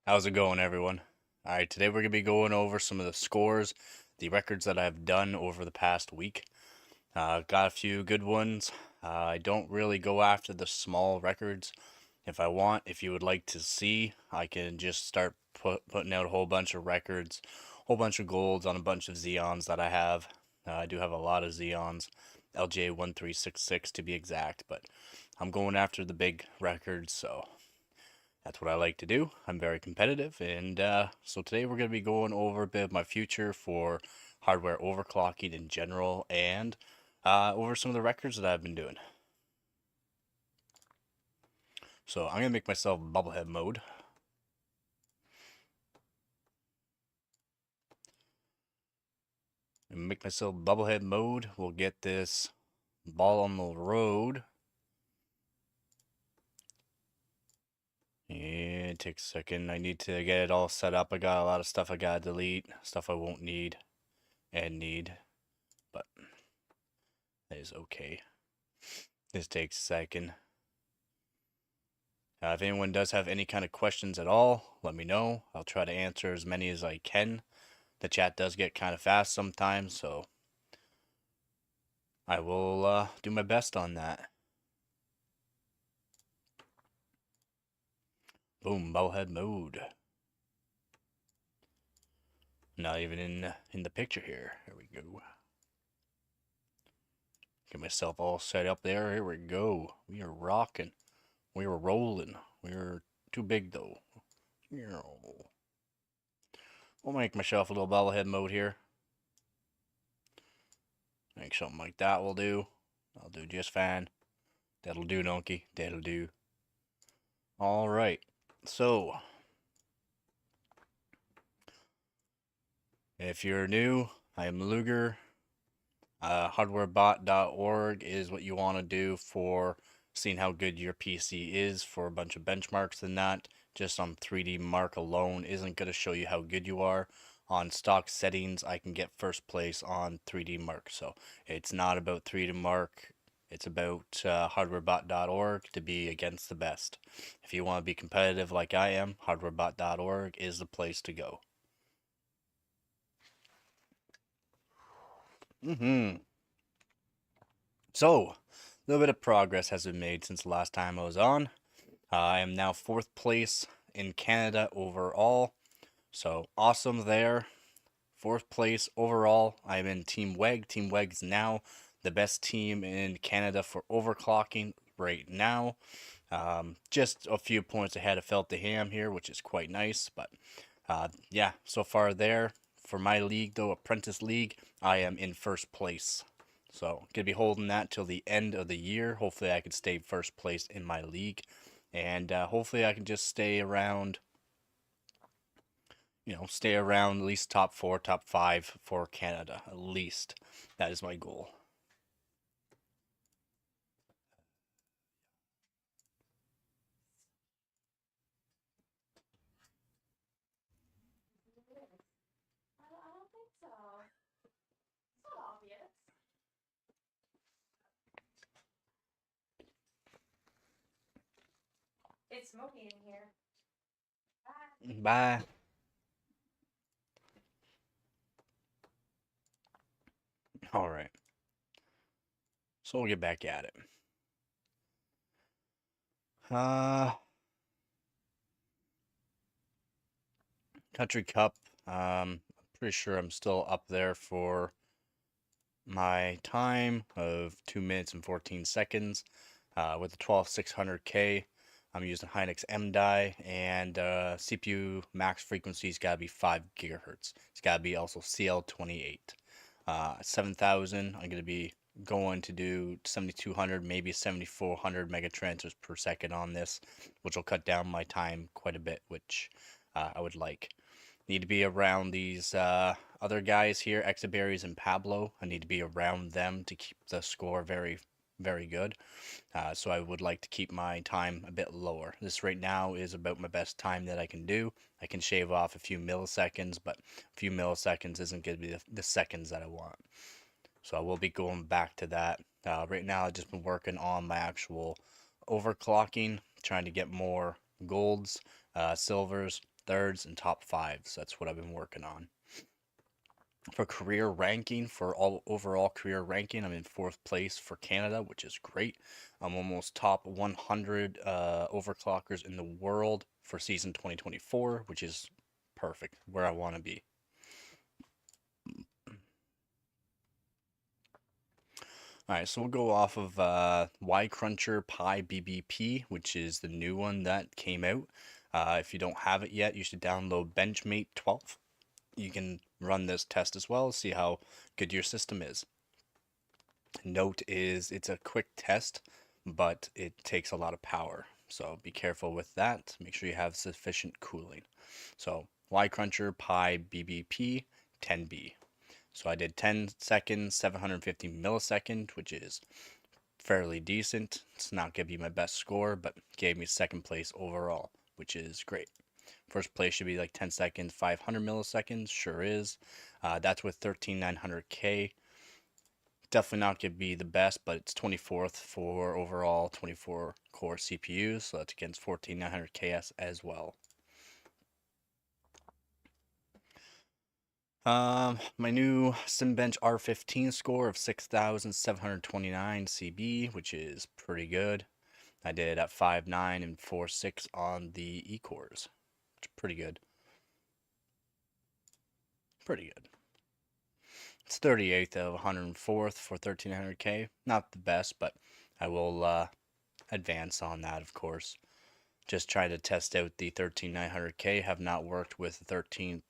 How's it going, everyone? Alright, today we're going to be going over some of the scores, the records that I've done over the past week. Got a few good ones. I don't really go after the small records. If you would like to see, I can just start putting out a whole bunch of records, whole bunch of golds on a bunch of Xeons that I have. I do have a lot of Xeons, LJ1366 to be exact, but I'm going after the big records, so that's what I like to do. I'm very competitive, and so today we're going to be going over a bit of my future for hardware overclocking in general, and over some of the records that I've been doing. So I'm going to make myself bubblehead mode. And make myself bubblehead mode. We'll get this ball on the road. Yeah, it takes a second. I need to get it all set up. I got a lot of stuff I gotta delete, stuff I won't need and need, but that is okay. This takes a second. If anyone does have any kind of questions at all, let me know. I'll try to answer as many as I can. The chat does get kind of fast sometimes, so I will do my best on that. Boom, bowhead mode. Not even in the picture here. Here we go. Get myself all set up there. Here we go. We are rocking. We are rolling. We are too big though. We'll make myself a little bobblehead mode here. I think something like that will do. I'll do just fine. That'll do, donkey. That'll do. Alright. So, if you're new, I am Luger. Hardwarebot.org is what you want to do for seeing how good your PC is for a bunch of benchmarks and that. Just on 3D Mark alone isn't going to show you how good you are. On stock settings, I can get first place on 3D Mark. So it's not about 3D Mark. It's about hardwarebot.org to be against the best. If you want to be competitive like I am, hardwarebot.org is the place to go. So, a little bit of progress has been made since the last time I was on. I am now 4th place in Canada overall. So, awesome there. 4th place overall. I'm in Team WEG. Team WEG's now the best team in Canada for overclocking right now. Just a few points ahead of Felt the Ham here, which is quite nice. But yeah, so far there. For my league, though, Apprentice League, I am in 1st place. So, gonna be holding that till the end of the year. Hopefully, I can stay 1st place in my league. And hopefully, I can just stay around, stay around at least top 4, top 5 for Canada. At least. That is my goal. It's smoky in here. Bye. Alright. So, we'll get back at it. Country Cup. Pretty sure I'm still up there for my time of 2 minutes and 14 seconds with the 12600K. I'm using Hynix M die, and CPU max frequency's got to be 5 gigahertz. It's got to be also CL28. 7000, I'm going to be going to do 7200, maybe 7400 megatransfers per second on this, which will cut down my time quite a bit, which I would like. Need to be around these other guys here, Exaberries and Pablo. I need to be around them to keep the score very, very good. So I would like to keep my time a bit lower. This right now is about my best time that I can do. I can shave off a few milliseconds, but a few milliseconds isn't going to be the seconds that I want. So I will be going back to that. Right now I've just been working on my actual overclocking, trying to get more golds, silvers, thirds, and top fives. That's what I've been working on. For career ranking, for all overall career ranking, I'm in 4th place for Canada, which is great. I'm almost top 100 overclockers in the world for season 2024, which is perfect, where I want to be. Alright, so we'll go off of Y-Cruncher Pi BBP, which is the new one that came out. If you don't have it yet, you should download Benchmate 12. You can run this test as well, see how good your system is. Note is it's a quick test, but it takes a lot of power. So be careful with that. Make sure you have sufficient cooling. So Y-Cruncher Pi BBP 10B. So I did 10 seconds, 750 millisecond, which is fairly decent. It's not going to be my best score, but gave me 2nd place overall, which is great. First place should be like 10 seconds, 500 milliseconds. Sure is. That's with 13900K. Definitely not going to be the best, but it's 24th for overall 24 core CPUs. So that's against 14900KS as well. My new Simbench R15 score of 6,729 CB, which is pretty good. I did at 5.9 and 4.6 on the E-cores, which is pretty good. Pretty good. It's 38th of 104th for 1300K. Not the best, but I will advance on that, of course. Just try to test out the 13900K. Have not worked with the 13th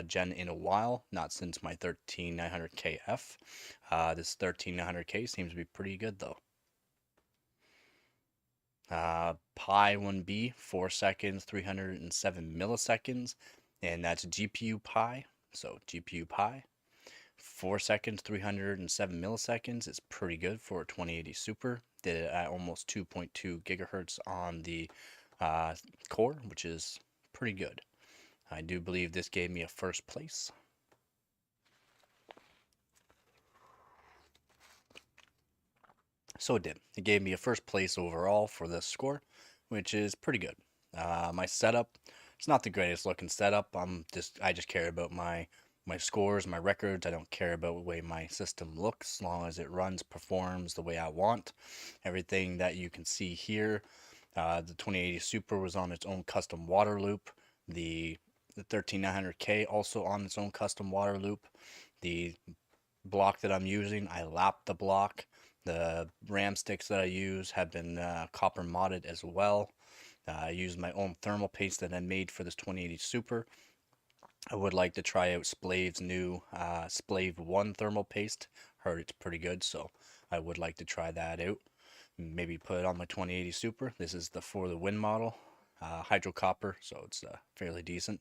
gen in a while, not since my 13900KF. This 13900K seems to be pretty good though. Pi 1B, 4 seconds, 307 milliseconds, and that's GPU Pi. So GPU Pi, 4 seconds, 307 milliseconds is pretty good for a 2080 Super. Did it at almost 2.2 gigahertz on the core, which is pretty good. I do believe this gave me a 1st place. So it did. It gave me a 1st place overall for this score, which is pretty good. My setup, it's not the greatest looking setup. I just care about my scores, my records. I don't care about the way my system looks, as long as it runs, performs the way I want. Everything that you can see here, the 2080 Super was on its own custom water loop. The 13900K also on its own custom water loop. The block that I'm using, I lapped the block. The RAM sticks that I use have been copper modded as well. I used my own thermal paste that I made for this 2080 Super. I would like to try out Splav's new Splav 1 thermal paste. Heard it's pretty good, so I would like to try that out. Maybe put it on my 2080 Super. This is the for the win model, hydro copper, so it's fairly decent.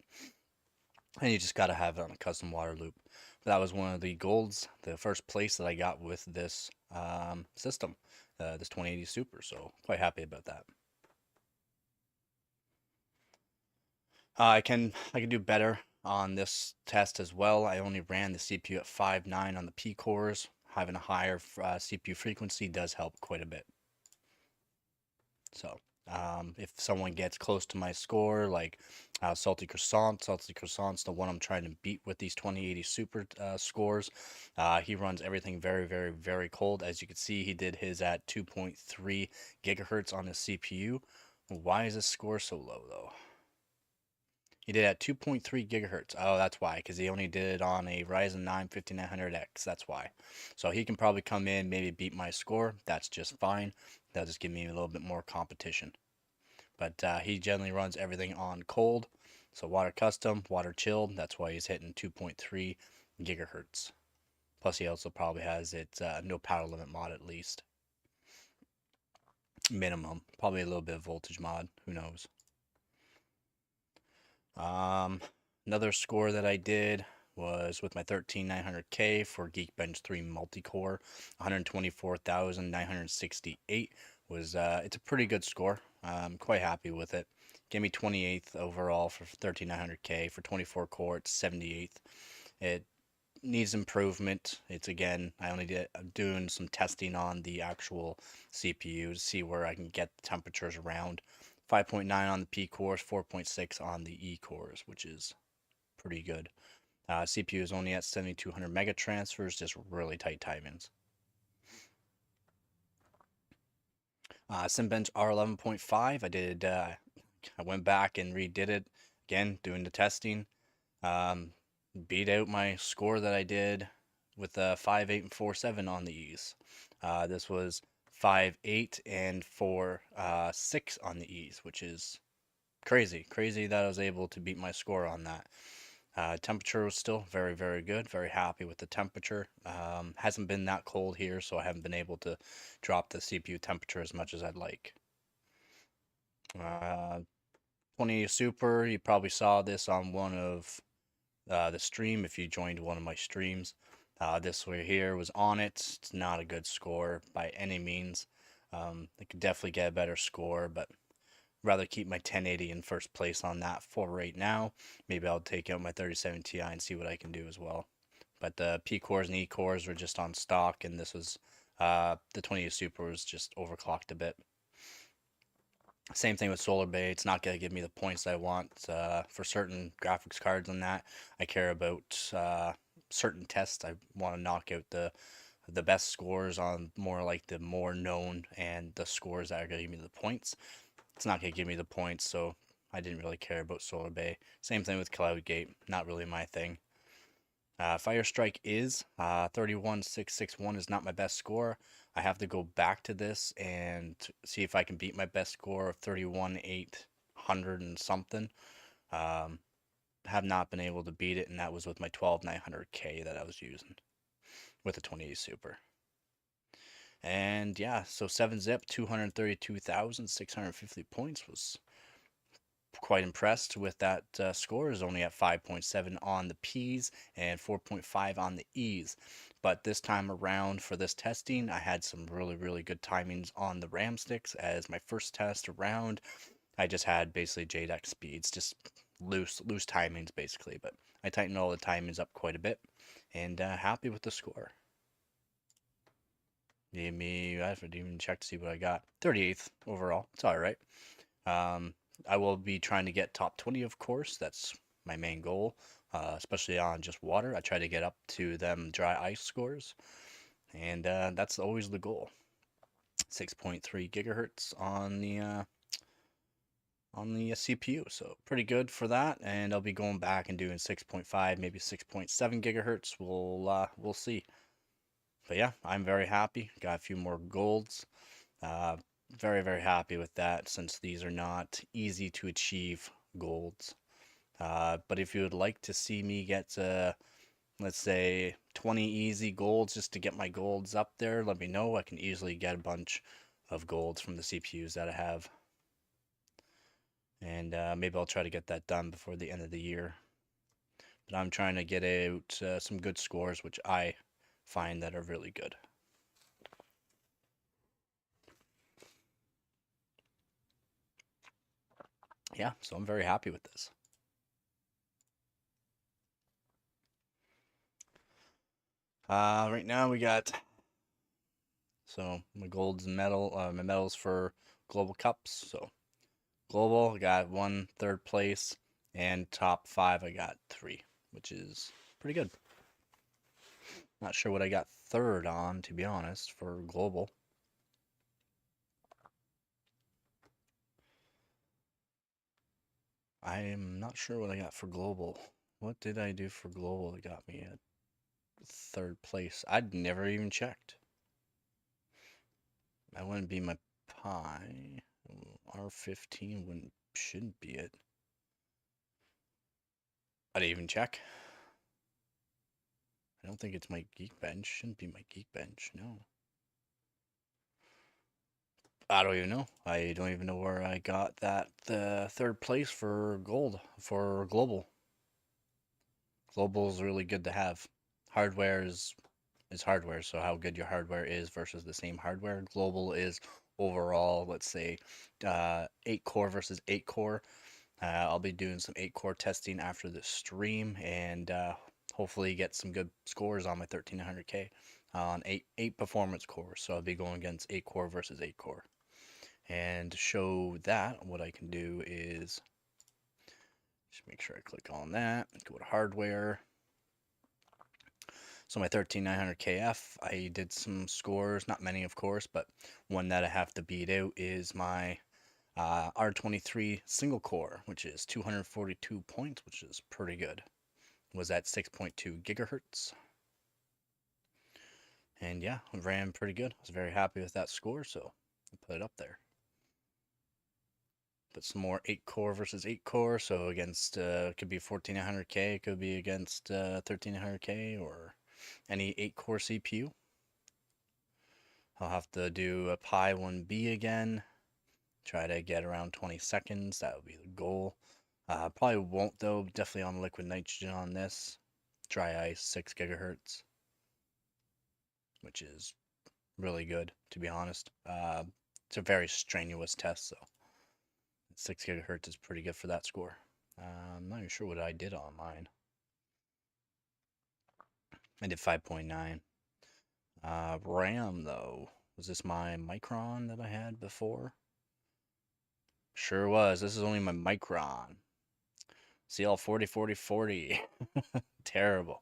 And you just got to have it on a custom water loop. But that was one of the golds, the 1st place that I got with this system, this 2080 Super. So quite happy about that. I can do better on this test as well. I only ran the CPU at 5.9 on the P cores. Having a higher CPU frequency does help quite a bit. So if someone gets close to my score, like Salty Croissant's the one I'm trying to beat with these 2080 Super scores. He runs everything very, very, very cold. As you can see, he did his at 2.3 gigahertz on his CPU. Why is this score so low though? He did at 2.3 gigahertz. Oh, that's why, because he only did it on a Ryzen 9 5900X. That's why. So he can probably come in, maybe beat my score. That's just fine. That'll just give me a little bit more competition. But he generally runs everything on cold. So water custom, water chilled. That's why he's hitting 2.3 gigahertz. Plus he also probably has it no power limit mod at least. Minimum. Probably a little bit of voltage mod. Who knows? Another score that I did was with my 13900K for Geekbench 3 multi-core, 124,968 was it's a pretty good score. I'm quite happy with it. Gave me 28th overall for 13900K. For 24 core, it's 78th. It needs improvement. It's I'm doing some testing on the actual CPU to see where I can get the temperatures around 5.9 on the P cores, 4.6 on the E cores, which is pretty good. CPU is only at 7200 mega transfers, just really tight timings. Simbench R11.5, I went back and redid it again, doing the testing. Beat out my score that I did with 5.8 and 4.7 on the E's. This was 5.8 and 4.6 on the E's, which is crazy. Crazy that I was able to beat my score on that. Temperature was still very, very good. Very happy with the temperature. Hasn't been that cold here, so I haven't been able to drop the CPU temperature as much as I'd like. 20 Super, you probably saw this on one of the stream if you joined one of my streams. This way here was on it. It's not a good score by any means. I could definitely get a better score, but rather keep my 1080 in first place on that for right now. Maybe I'll take out my 3070 Ti and see what I can do as well. But the P cores and E cores were just on stock, and this was the 20 Super was just overclocked a bit. Same thing with Solar Bay. It's not going to give me the points I want for certain graphics cards on that. I care about certain tests. I want to knock out the best scores on more like the more known and the scores that are going to give me the points. It's not going to give me the points, so I didn't really care about Solar Bay. Same thing with Cloudgate. Not really my thing. Firestrike is 31661 is not my best score. I have to go back to this and see if I can beat my best score of 31800 and something. Have not been able to beat it, and that was with my 12900K that I was using with the 28 Super. And yeah, so 7-zip, 232,650 points was quite impressed with that score. Is only at 5.7 on the P's and 4.5 on the E's. But this time around for this testing, I had some really, really good timings on the RAM sticks. As my first test around, I just had basically JDEC speeds, just loose timings basically. But I tightened all the timings up quite a bit, and happy with the score. Gave me, I haven't even checked to see what I got. 38th overall. It's all right. I will be trying to get top 20, of course. That's my main goal, especially on just water. I try to get up to them dry ice scores, and that's always the goal. 6.3 gigahertz on the CPU, so pretty good for that. And I'll be going back and doing 6.5, maybe 6.7 gigahertz. We'll see. But yeah, I'm very happy. Got a few more golds. Very, very happy with that, since these are not easy to achieve golds. But if you would like to see me get, let's say, 20 easy golds just to get my golds up there, let me know. I can easily get a bunch of golds from the CPUs that I have. And maybe I'll try to get that done before the end of the year. But I'm trying to get out some good scores, which I find that are really good. Yeah, so I'm very happy with this. Right now we got, so my golds and my medals for global cups. So global, I got 1 third place, and top 5 I got 3, which is pretty good. Not sure what I got third on, to be honest, for global. I am not sure what I got for global. What did I do for global that got me at third place? I'd never even checked. That wouldn't be my Pi. R15 shouldn't be it. I didn't even check. I don't think it's my Geekbench. Shouldn't be my Geekbench, no. I don't even know. I don't even know where I got that third place for gold for global. Global is really good to have. Hardware is hardware, so how good your hardware is versus the same hardware. Global is overall, let's say, 8 core versus 8 core. I'll be doing some 8 core testing after the stream, and hopefully get some good scores on my 1300K on 8 performance cores. So I'll be going against 8 core versus 8 core. And to show that, what I can do is just make sure I click on that, go to hardware. So my 13900KF, I did some scores, not many of course, but one that I have to beat out is my R23 single core, which is 242 points, which is pretty good. Was at 6.2 gigahertz. And yeah, ran pretty good. I was very happy with that score, so I put it up there. But some more 8 core versus 8 core, so against it could be 14900K, it could be against 13900K or any 8 core CPU. I'll have to do a Pi 1B again. Try to get around 20 seconds. That would be the goal. Probably won't though. Definitely on liquid nitrogen on this. Dry ice 6 gigahertz, which is really good to be honest. It's a very strenuous test, so 6 gigahertz is pretty good for that score. I'm not even sure what I did on mine. I did 5.9. RAM though, was this my Micron that I had before? Sure was. This is only my Micron. CL404040. Terrible.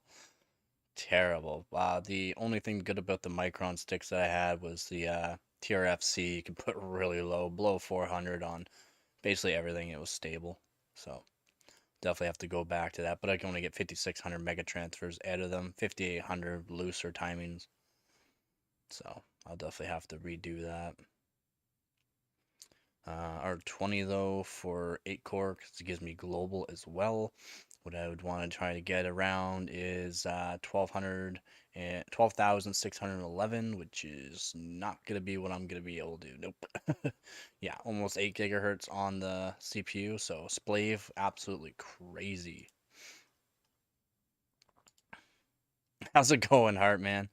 Terrible. The only thing good about the Micron sticks that I had was the TRFC. You can put really low, below 400 on basically everything. It was stable. So definitely have to go back to that. But I can only get 5600 mega transfers out of them, 5800 looser timings. So I'll definitely have to redo that. R20 though for 8 core because it gives me global as well. What I would want to try to get around is 12,611, which is not going to be what I'm going to be able to do. Nope. Yeah, almost 8 gigahertz on the CPU, so Splave, absolutely crazy. How's it going, Heartman?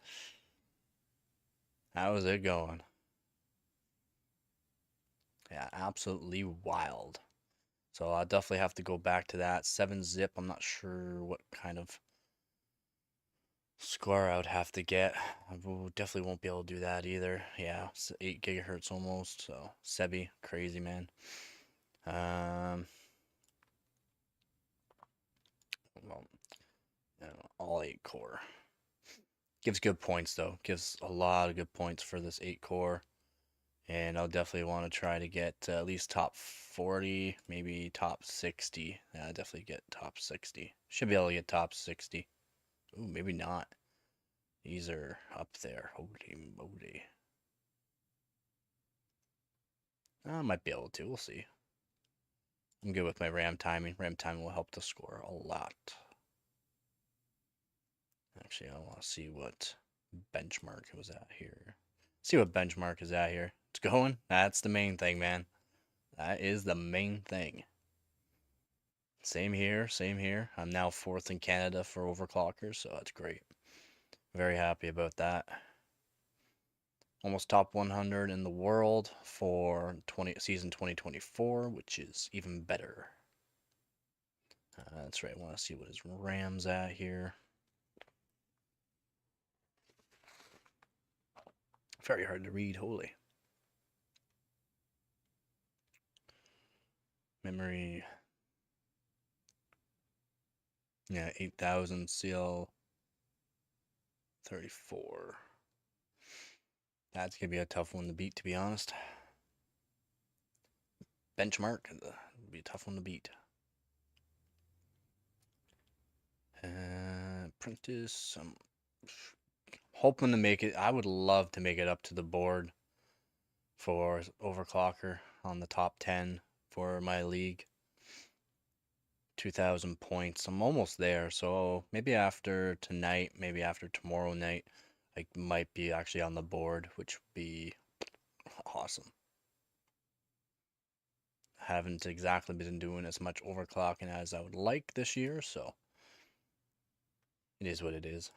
How's it going? Yeah, absolutely wild. So I'll definitely have to go back to that. 7-zip, I'm not sure what kind of score I would have to get. I definitely won't be able to do that either. Yeah, 8 gigahertz almost. So Sebi, crazy man. Well, all 8 core. Gives good points though. Gives a lot of good points for this 8 core. And I'll definitely want to try to get at least top 40, maybe top 60. Yeah, definitely get top 60. Should be able to get top 60. Ooh, maybe not. These are up there. Holy moly. I might be able to. We'll see. I'm good with my RAM timing. RAM timing will help the score a lot. Actually, I want to see what benchmark was at here. See what benchmark is at here. It's going. That's the main thing, man. That is the main thing. Same here, same here. I'm now 4th in Canada for overclockers, so that's great. Very happy about that. Almost top 100 in the world for season 2024, which is even better. That's right, I want to see what his RAM's at here. Very hard to read, holy. Memory. Yeah, 8000 CL 34. That's going to be a tough one to beat, to be honest. Benchmark would be a tough one to beat. Apprentice. I'm hoping to make it. I would love to make it up to the board for Overclocker on the top 10 for my league. 2,000 points. I'm almost there. So maybe after tonight, maybe after tomorrow night, I might be actually on the board, which would be awesome. Haven't exactly been doing as much overclocking as I would like this year, so it is what it is.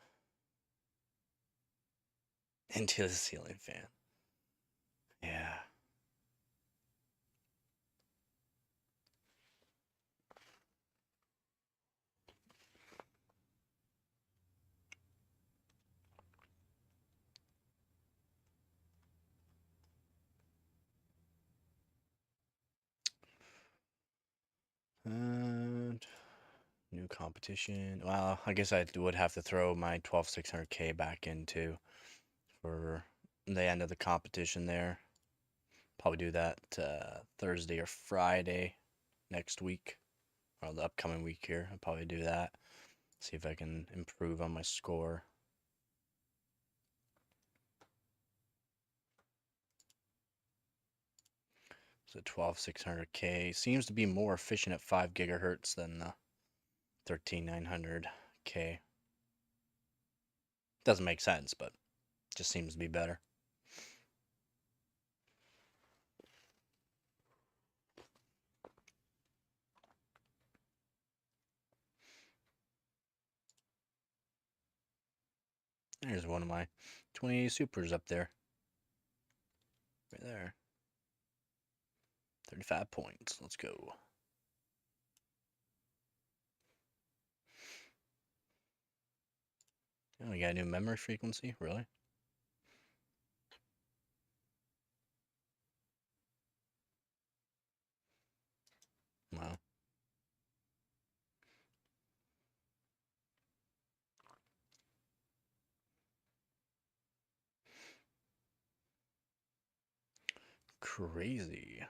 Into the ceiling fan. Yeah. And new competition. Well, I guess I would have to throw my 12600K back into for the end of the competition there. Probably do that Thursday or Friday next week, or the upcoming week here. I'll probably do that. See if I can improve on my score. So 12600K seems to be more efficient at 5 gigahertz than the 13900K. Doesn't make sense, but just seems to be better. There's one of my 20 supers up there. Right there. 35 points. Let's go. Oh, we got a new memory frequency? Really? Wow. Crazy.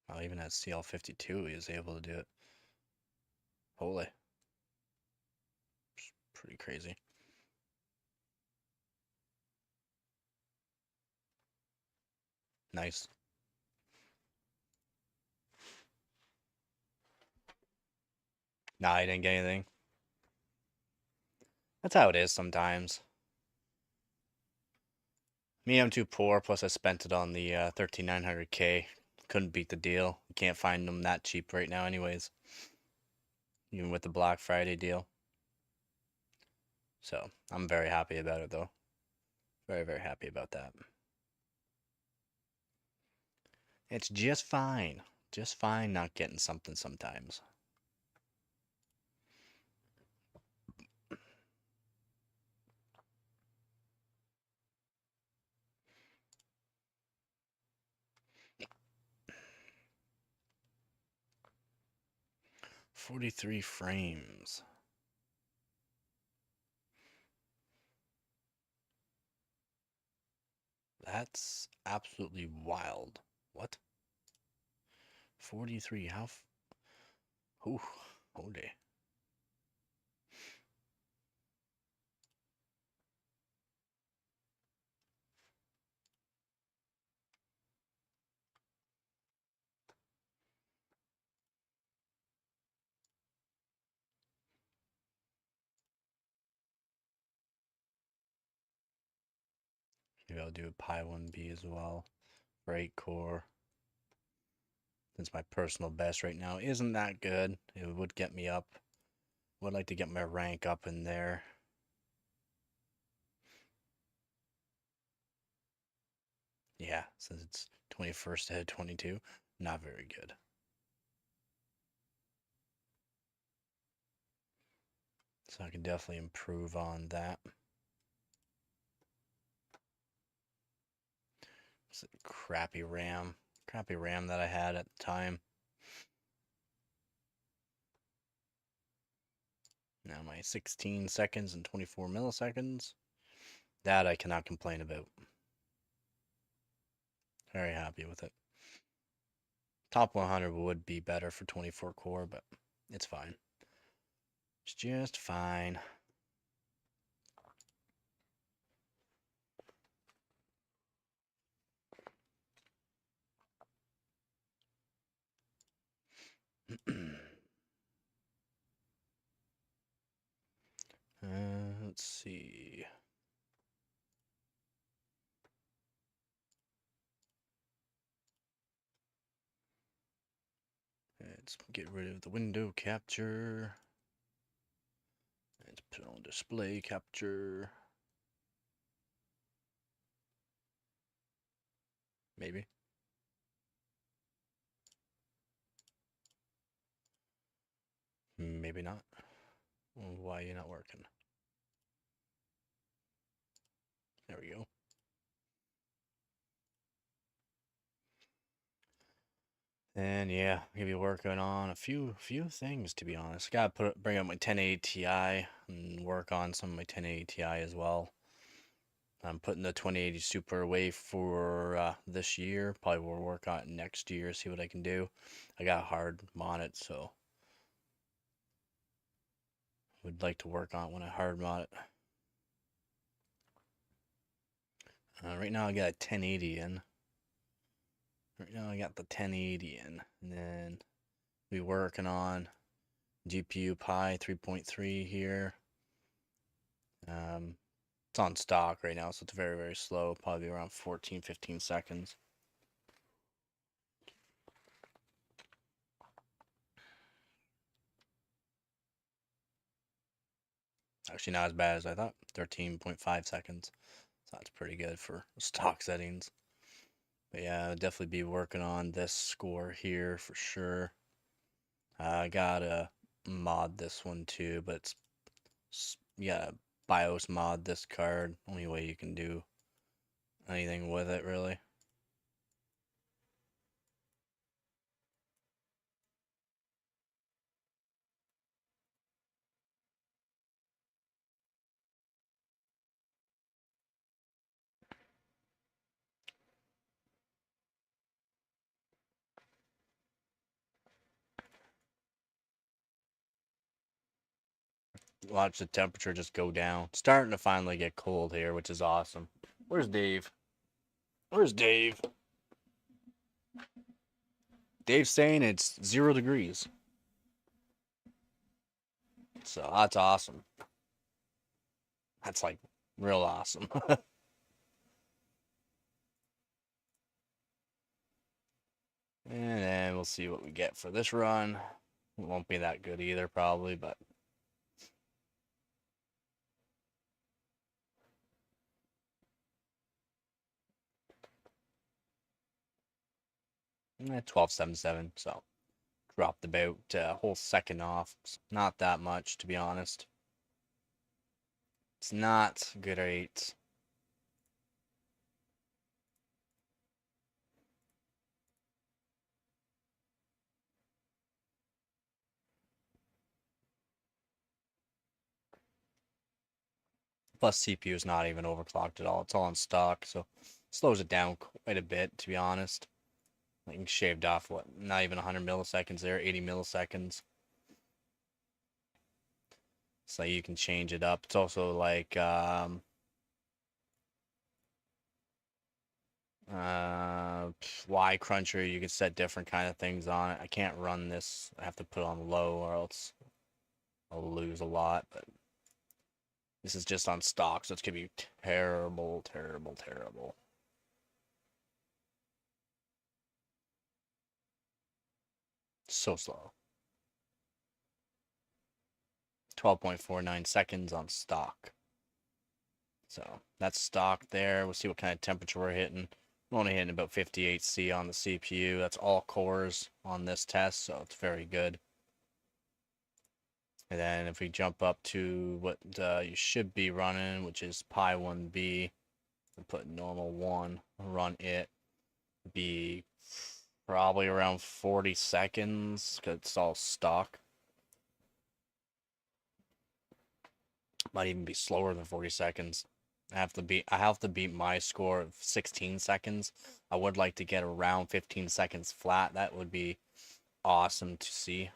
Well, even at CL52, he was able to do it. Holy. Pretty crazy. Nice. Nah, I didn't get anything. That's how it is sometimes. Me, I'm too poor, plus I spent it on the 13900K. Couldn't beat the deal. You can't find them that cheap right now anyways. Even with the Black Friday deal. So, I'm very happy about it though. Very, very happy about that. It's just fine. Just fine not getting something sometimes. $43 frames. That's absolutely wild. What? 43, how ooh, holy. Maybe I'll do a Pi 1B as well for 8 core. Since my personal best right now isn't that good, it would get me up. Would like to get my rank up in there. Yeah, since it's 21st ahead 22, not very good. So I can definitely improve on that. It's a crappy RAM that I had at the time. Now my 16 seconds and 24 milliseconds. That I cannot complain about. Very happy with it. Top 100 would be better for 24 core, but it's fine. It's just fine. Let's see. Let's get rid of the window capture. Let's put on display capture. Maybe. Maybe not. Why are you not working? There we go. And yeah, I'm gonna be working on a few things, to be honest. Gotta bring up my 1080 Ti and work on some of my 1080 Ti as well. I'm putting the 2080 Super away for this year. Probably will work on it next year, see what I can do. I got a hard mod it, so would like to work on it when I hard mod it. Right now I got a 1080 in. Right now I got the 1080 in, and then we working on GPU Pi 3.3 here. It's on stock right now, so it's very, very slow. Probably around 14, 15 seconds. Actually, not as bad as I thought. 13.5 seconds. So that's pretty good for stock settings. But yeah, I'll definitely be working on this score here for sure. I gotta mod this one too, but you gotta BIOS mod this card. Only way you can do anything with it, really. Watch the temperature just go down. It's starting to finally get cold here, which is awesome. Where's Dave? Where's Dave? Dave's saying it's 0 degrees. So that's awesome. That's like real awesome. And then we'll see what we get for this run. It won't be that good either, probably, but 1277. So dropped about a whole second off. It's not that much, to be honest. It's not great. Plus, CPU is not even overclocked at all. It's all in stock, so slows it down quite a bit, to be honest. Like shaved off what? Not even 100 milliseconds there, 80 milliseconds. So you can change it up. It's also like Y cruncher. You can set different kind of things on it. I can't run this. I have to put it on low, or else I'll lose a lot. But this is just on stock, so it's gonna be terrible, terrible, terrible. So slow. 12.49 seconds on stock. So that's stock there. We'll see what kind of temperature we're hitting. We're only hitting about 58C on the CPU. That's all cores on this test, so it's very good. And then if we jump up to what you should be running, which is Pi 1B, we'll put normal 1, run it, be probably around 40 seconds, because it's all stock. Might even be slower than 40 seconds. I have to beat my score of 16 seconds. I would like to get around 15 seconds flat. That would be awesome to see.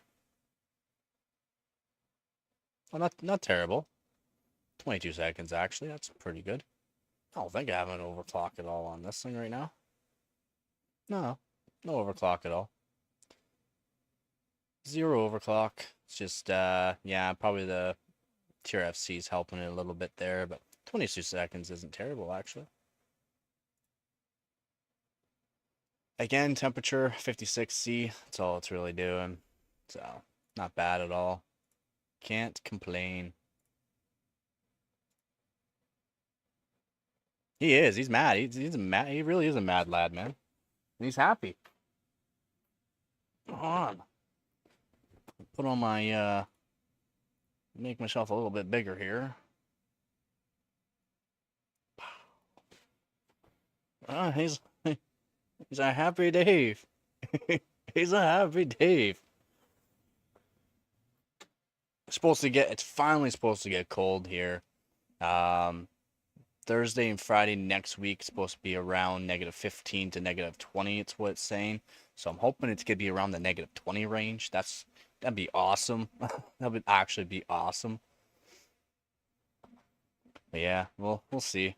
Well, not terrible. 22 seconds actually. That's pretty good. I don't think I have an overclock at all on this thing right now. No, no overclock at all. 0 overclock. It's just yeah, probably the TRFC is helping it a little bit there, but 22 seconds isn't terrible actually. Again, temperature 56C. That's all it's really doing. So, not bad at all. Can't complain. He is. He's mad. He's a mad. He really is a mad lad, man. And he's happy. Come on. Put on my make myself a little bit bigger here. He's a happy Dave. He's a happy Dave. It's finally supposed to get cold here. Um, Thursday and Friday next week supposed to be around -15 to -20. It's what it's saying. So I'm hoping it's gonna be around the -20 range. That'd be awesome. That would actually be awesome. But yeah, we'll see.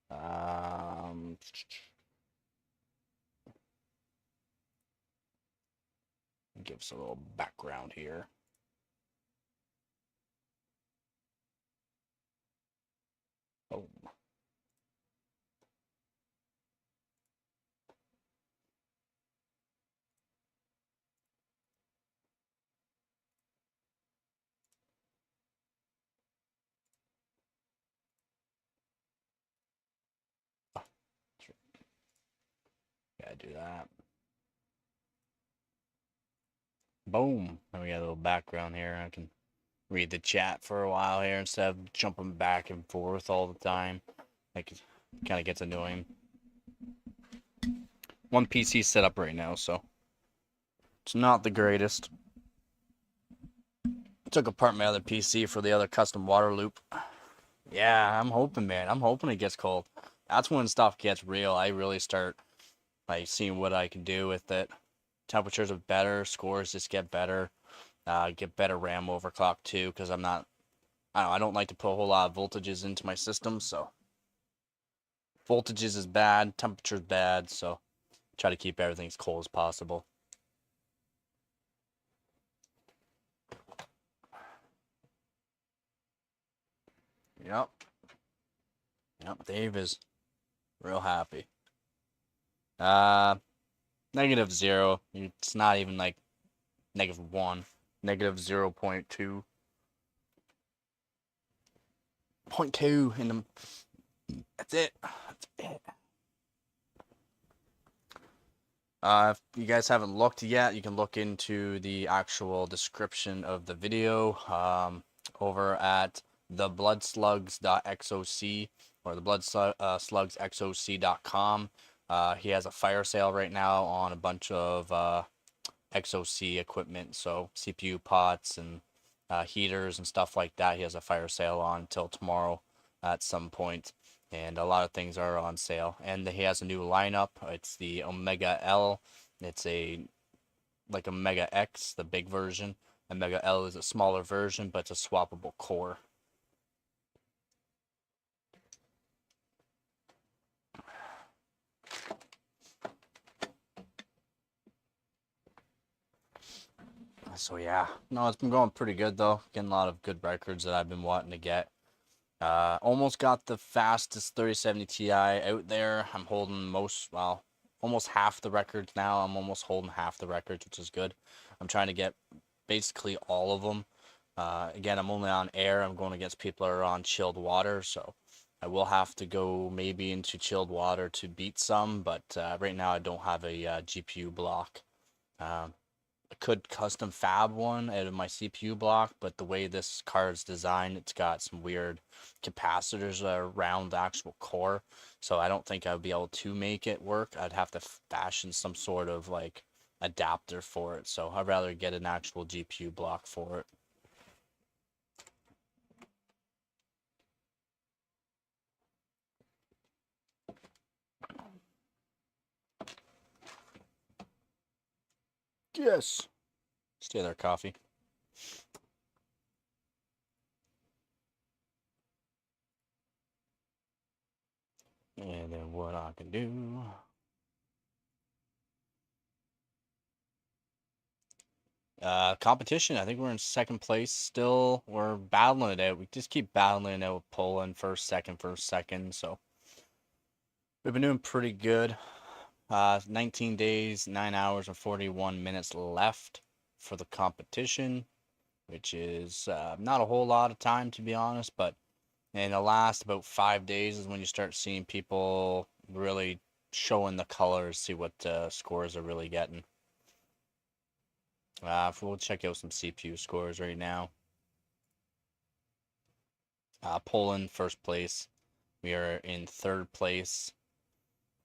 Um, Give us a little background here. Oh. Gotta do that. Boom. And we got a little background here. I can read the chat for a while here instead of jumping back and forth all the time. Like, it kind of gets annoying. One PC set up right now, so it's not the greatest. Took apart my other PC for the other custom water loop. Yeah, I'm hoping, man. I'm hoping it gets cold. That's when stuff gets real. I really start like seeing what I can do with it. Temperatures are better, scores just get better. Get better RAM overclock too, because I don't like to put a whole lot of voltages into my system, so voltages is bad, temperature's bad, so try to keep everything as cold as possible. Yep. Yep, Dave is real happy. -0. It's not even like -1. -0.2. 0.2 in the. That's it. That's it. If you guys haven't looked yet, you can look into the actual description of the video over at thebloodslugz.xoc or thebloodslugzxoc.com. He has a fire sale right now on a bunch of XOC equipment, so CPU pots and heaters and stuff like that. He has a fire sale on until tomorrow at some point, and a lot of things are on sale. And he has a new lineup. It's the Omega L. It's like Omega X, the big version. Omega L is a smaller version, but it's a swappable core. So yeah, no, it's been going pretty good though. Getting a lot of good records that I've been wanting to get. Almost got the fastest 3070 Ti out there. I'm holding almost half the records now. I'm almost holding half the records, which is good. I'm trying to get basically all of them. Again, I'm only on air. I'm going against people that are on chilled water, so I will have to go maybe into chilled water to beat some, but right now I don't have a GPU block. I could custom fab one out of my CPU block, but the way this card is designed, it's got some weird capacitors around the actual core, so I don't think I would be able to make it work. I'd have to fashion some sort of like adapter for it, so I'd rather get an actual GPU block for it. Yes. Stay there, coffee. And then what I can do. Competition, I think we're in second place still. We're battling it out. We just keep battling it out with Poland first, second. So we've been doing pretty good. 19 days, 9 hours, and 41 minutes left for the competition, which is not a whole lot of time, to be honest. But in the last about 5 days is when you start seeing people really showing the colors, see what scores are really getting. We'll check out some CPU scores right now. Poland first place, We are in third place,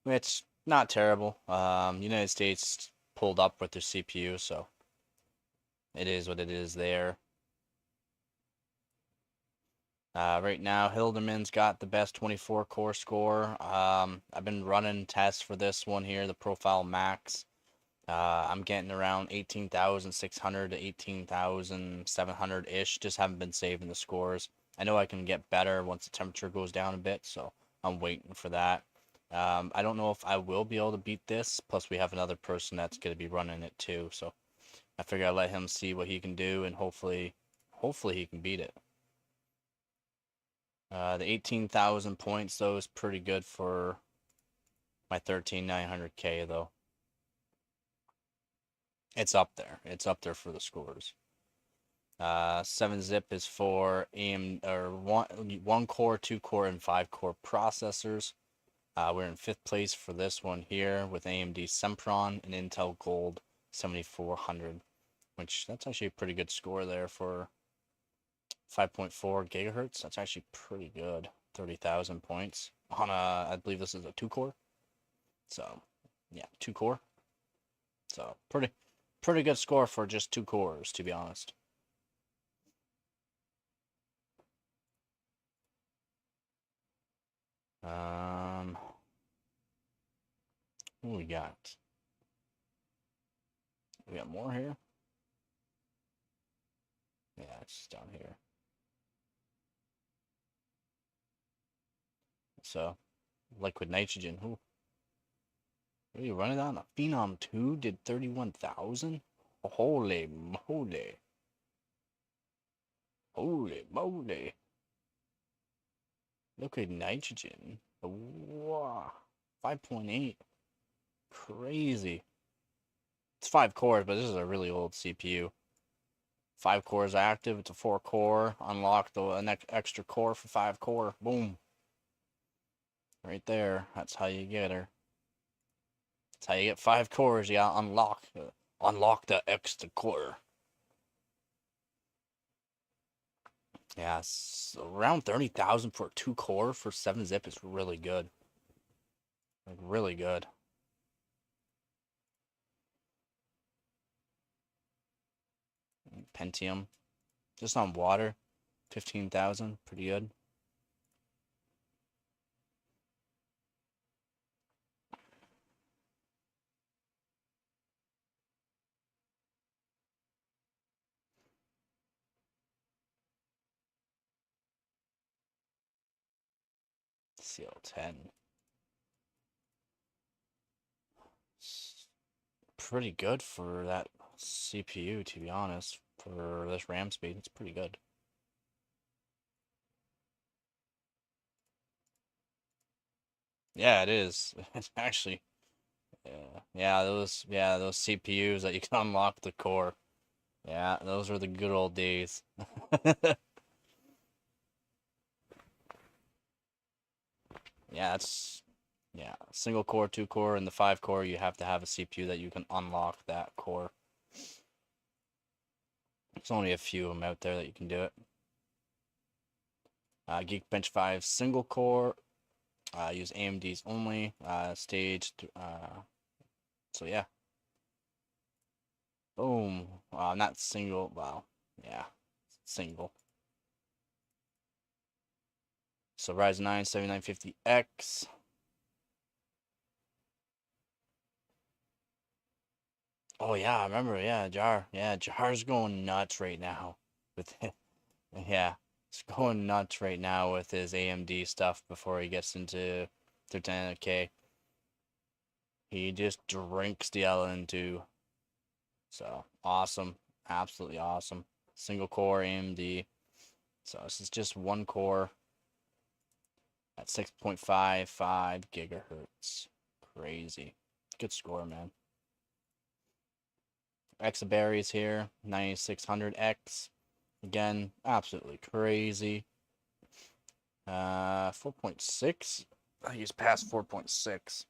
which not terrible. United States pulled up with their CPU, so it is what it is there. Right now, Hildeman's got the best 24 core score. I've been running tests for this one here, the Profile Max. I'm getting around 18,600 to 18,700-ish. Just haven't been saving the scores. I know I can get better once the temperature goes down a bit, so I'm waiting for that. I don't know if I will be able to beat this. Plus, we have another person that's going to be running it too, so I figure I'll let him see what he can do, and hopefully he can beat it. The 18,000 points though is pretty good for my 13,900K though. It's up there. It's up there for the scores. 7-zip is for one core, 2-core, and 5-core processors. We're in 5th place for this one here with AMD Sempron and Intel Gold 7400, which that's actually a pretty good score there for 5.4 gigahertz. That's actually pretty good. 30,000 points on a, I believe this is a 2-core. So, yeah, 2-core. So, pretty good score for just 2 cores, to be honest. What we got? We got more here? Yeah, it's just down here. So, liquid nitrogen. Who? Are you running on? A Phenom 2 did 31,000? Holy moly. Holy moly. Liquid nitrogen. Wow. 5.8. Crazy. It's 5 cores, but this is a really old CPU. 5 cores active. It's a 4-core. Unlock an extra core for 5-core. Boom. Right there. That's how you get her. That's how you get 5 cores. You gotta unlock the extra core. Yeah, around 30,000 for a 2-core for 7-zip is really good. Like, really good. Pentium. Just on water. 15,000. Pretty good. CL10. Pretty good for that CPU, to be honest. For this RAM speed, it's pretty good. Yeah, it is. It's actually, yeah, those CPUs that you can unlock the core. Yeah, those were the good old days. Yeah, single core, 2-core, and the 5-core. You have to have a CPU that you can unlock that core. There's only a few of them out there that you can do it. Geekbench 5 single core. Use AMD's only. Staged. So yeah. Boom. Not single. Wow. Yeah. Single. So Ryzen 9 7950X. Oh yeah, I remember. Yeah, Jar. Yeah, Jar's going nuts right now with it. Yeah, it's going nuts right now with his AMD stuff before he gets into 1300K. He just drinks the LN2. So awesome. Absolutely awesome. Single core AMD. So this is just 1 core at 6.55 gigahertz. Crazy. Good score, man. Exaberries here, 9600X. Again, absolutely crazy. 4.6. I think he's past 4.6.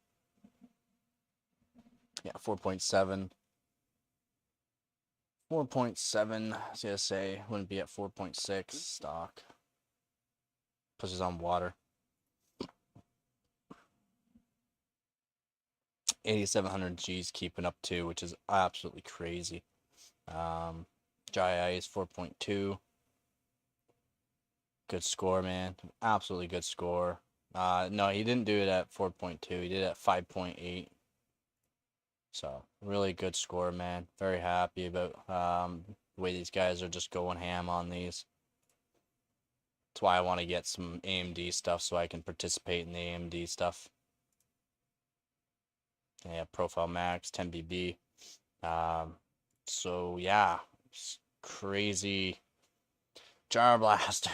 Yeah, 4.7. 4.7 CSA wouldn't be at 4.6 stock. Pushes on water. 8700 G's keeping up too, which is absolutely crazy. Dry ice 4.2. Good score, man. Absolutely good score. No, he didn't do it at 4.2. He did it at 5.8. So, really good score, man. Very happy about the way these guys are just going ham on these. That's why I want to get some AMD stuff so I can participate in the AMD stuff. Yeah, Profile Max, 10BB. So, yeah, crazy. Jar Blaster,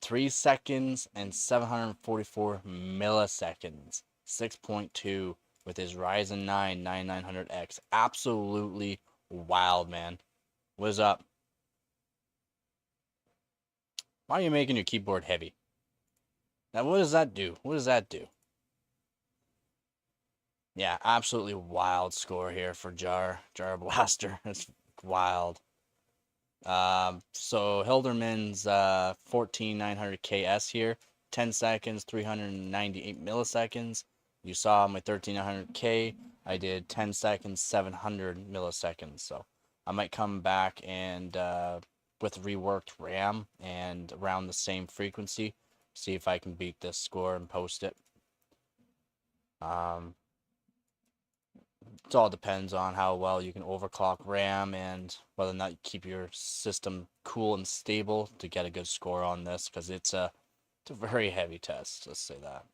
3 seconds and 744 milliseconds, 6.2 with his Ryzen 9 9900X. Absolutely wild, man. What's up? Why are you making your keyboard heavy? Now, what does that do? What does that do? Yeah, absolutely wild score here for Jar Blaster. It's wild. So Hilderman's 14900 KS here, 10 seconds, 398 milliseconds. You saw my 13900K. I did 10 seconds, 700 milliseconds. So I might come back and with reworked RAM and around the same frequency, see if I can beat this score and post it. It all depends on how well you can overclock RAM and whether or not you keep your system cool and stable to get a good score on this, because it's a very heavy test, let's say that.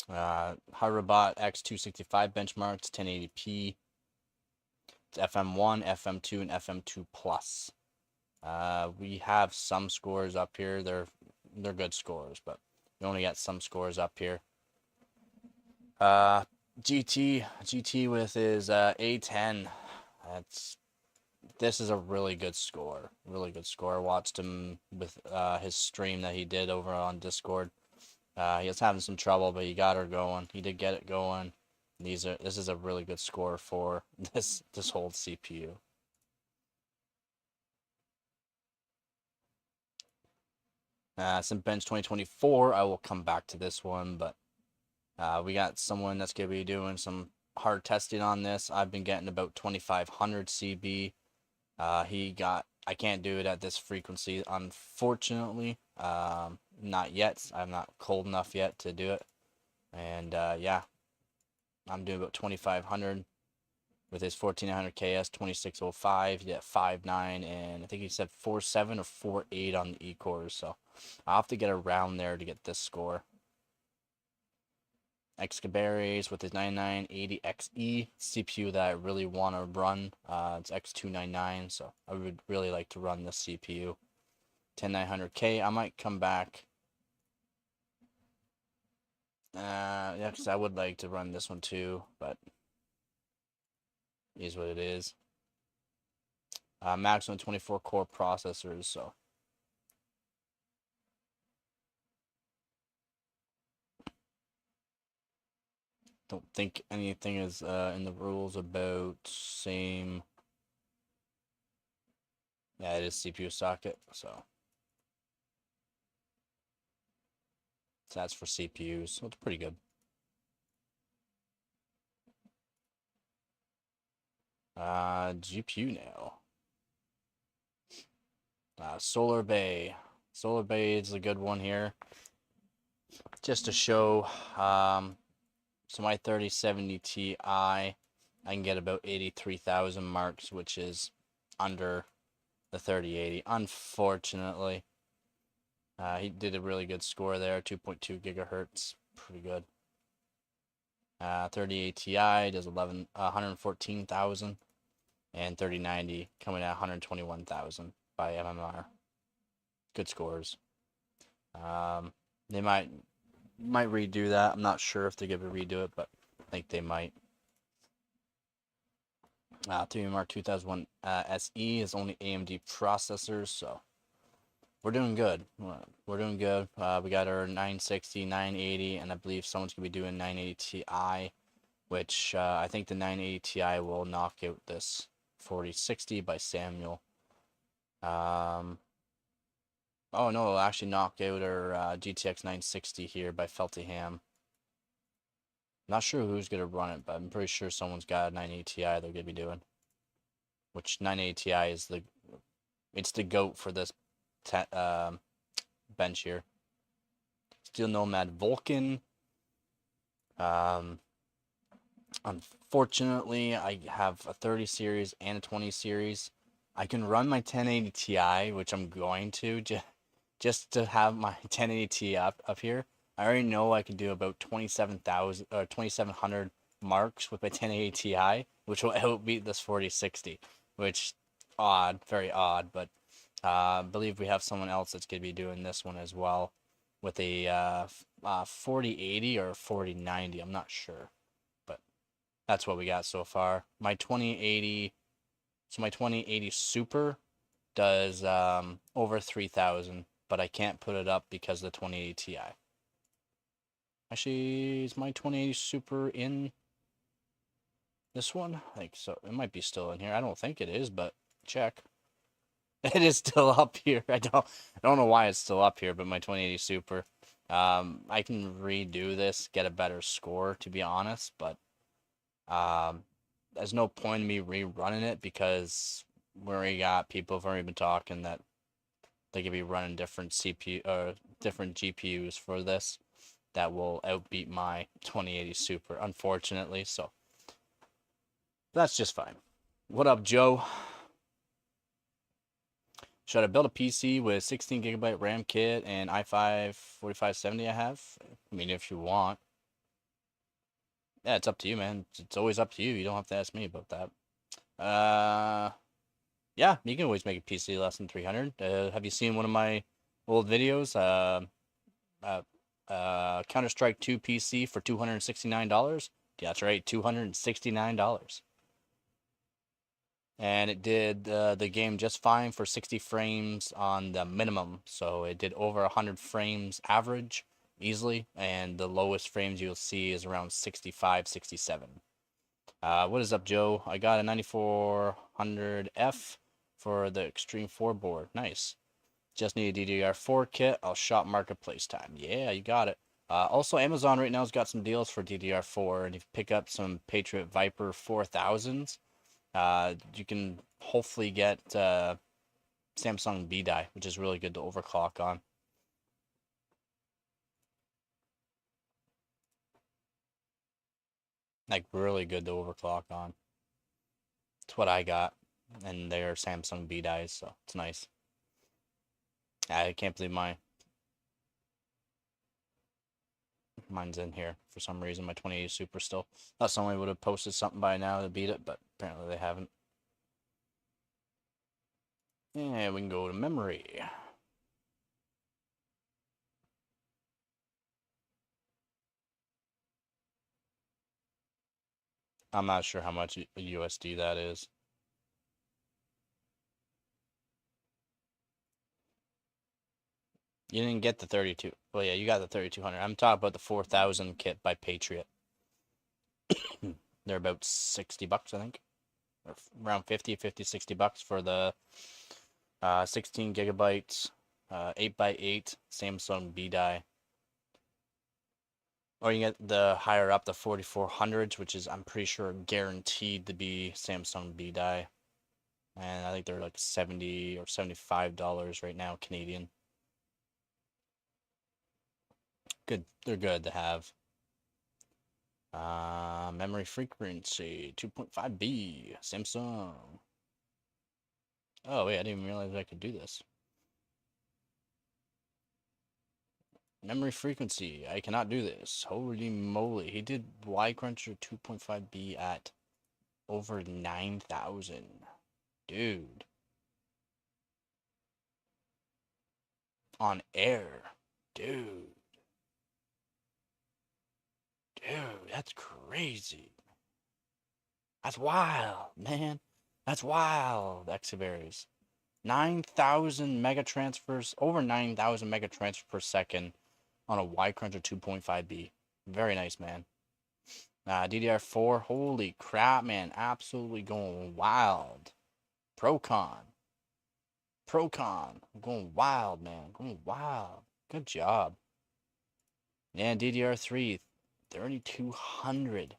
Hyrobot X265 benchmarks, 1080p. It's FM1, FM2, and FM2 Plus. We have some scores up here. They're good scores, but we only got some scores up here. GT with his A10. This is a really good score. Really good score. I watched him with his stream that he did over on Discord. He was having some trouble, but he got her going. He did get it going. This is a really good score for this whole CPU. Some Bench 2024, I will come back to this one, but we got someone that's going to be doing some hard testing on this. I've been getting about 2500 CB. I can't do it at this frequency, unfortunately. Not yet. I'm not cold enough yet to do it. And yeah, I'm doing about 2500 with his 1400 KS 2605. He did 5.9, and I think he said 4.7 or 4.8 on the E-cores. So I'll have to get around there to get this score. Xcabares with his 9980XE CPU that I really want to run. It's X299, so I would really like to run this CPU. 10900K, I might come back. Yeah, because I would like to run this one too, but it is what it is. Maximum 24 core processors, so. Don't think anything is in the rules about same. Yeah, it is CPU socket, so that's for CPUs, so it's pretty good. GPU now. Solar Bay. Solar Bay is a good one here. Just to show, so my 3070 Ti, I can get about 83,000 marks, which is under the 3080. Unfortunately, he did a really good score there, 2.2 gigahertz, pretty good. 3080 Ti does 114,000, and 3090 coming at 121,000 by MMR. Good scores. They might redo that. I'm not sure if they're gonna redo it, but I think they might. 3MR 2001 SE is only AMD processors, so we're doing good. We're doing good. We got our 960, 980, and I believe someone's gonna be doing 980 Ti, which I think the 980 Ti will knock out this 4060 by Samuel. Oh no, it'll actually knock out our GTX 960 here by Feltyham. Not sure who's gonna run it, but I'm pretty sure someone's got a 980 Ti they're gonna be doing. Which 980 Ti is it's the goat for this bench here. Steel Nomad Vulcan. Um, Unfortunately, I have a 30 series and a 20 series. I can run my 1080 Ti, which I'm going to just to have my 1080 Ti up here. I already know I can do about 27,000 or 2,700 marks with my 1080 Ti, which will outbeat this 4060, which odd, very odd, but I believe we have someone else that's going to be doing this one as well with a 4080 or 4090. I'm not sure, but that's what we got so far. My 2080, so my 2080 Super does over 3,000, but I can't put it up because of the 2080 Ti. Actually, is my 2080 Super in this one? I think so. It might be still in here. I don't think it is, but check. It is still up here. I don't know why it's still up here, but my 2080 Super. I can redo this, get a better score, to be honest, but there's no point in me rerunning it because we already got people have already been talking that they could be running different CPU or different GPUs for this that will outbeat my 2080 Super, unfortunately. So that's just fine. What up, Joe? Should I build a PC with 16 gigabyte RAM kit and i5 4570 I have? I mean, if you want. Yeah, it's up to you, man. It's always up to you. You don't have to ask me about that. Yeah, you can always make a PC less than 300. Have you seen one of my old videos? Counter-Strike 2 PC for $269. Yeah, that's right, $269. And it did the game just fine for 60 frames on the minimum. So it did over 100 frames average easily, and the lowest frames you'll see is around 65, 67. What is up, Joe? I got a 9400F for the Extreme 4 board. Nice. Just need a DDR4 kit. I'll shop marketplace time. Yeah, you got it. Also, Amazon right now has got some deals for DDR4, and if you pick up some Patriot Viper 4000s, you can hopefully get Samsung B-Die, which is really good to overclock on. Like, really good to overclock on. It's what I got, and they're Samsung B-Dies, so it's nice. I can't believe mine's in here for some reason. My 2080 Super still. Thought somebody would have posted something by now to beat it, but apparently they haven't. Yeah, we can go to memory. I'm not sure how much USD that is. You didn't get the 32. Well, yeah, you got the 3200. I'm talking about the 4000 kit by Patriot. They're about 60 bucks, I think. Or around 50, 60 bucks for the 16 gigabytes, 8x8 Samsung B-Die. Or you get the higher up, the 4400s, which is, I'm pretty sure, guaranteed to be Samsung B-Die. And I think they're like $70 or $75 right now, Canadian. Good, they're good to have. Memory frequency 2.5B Samsung. Oh wait, I didn't even realize I could do this. Memory frequency, I cannot do this. Holy moly, he did Y Cruncher 2.5B at over 9,000. Dude. On air. Dude. Dude, that's crazy. That's wild, man. That's wild, Exaberries. 9,000 mega transfers, over 9,000 mega transfers per second on a Y Cruncher 2.5B. Very nice, man. DDR4, holy crap, man. Absolutely going wild. Procon. Procon. I'm going wild, man. Going wild. Good job. And DDR3, 3200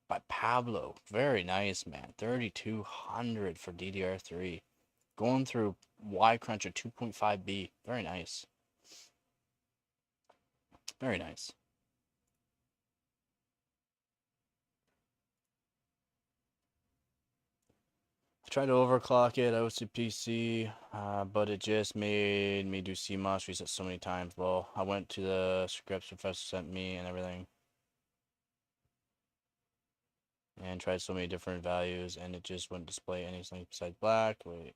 by Pablo. Very nice, man. 3200 for DDR3. Going through Y Cruncher 2.5B. Very nice. Very nice. I tried to overclock it, OCPC, but it just made me do CMOS reset so many times. Well, I went to the scripts professor sent me and everything. And tried so many different values, and it just wouldn't display anything besides black. Wait.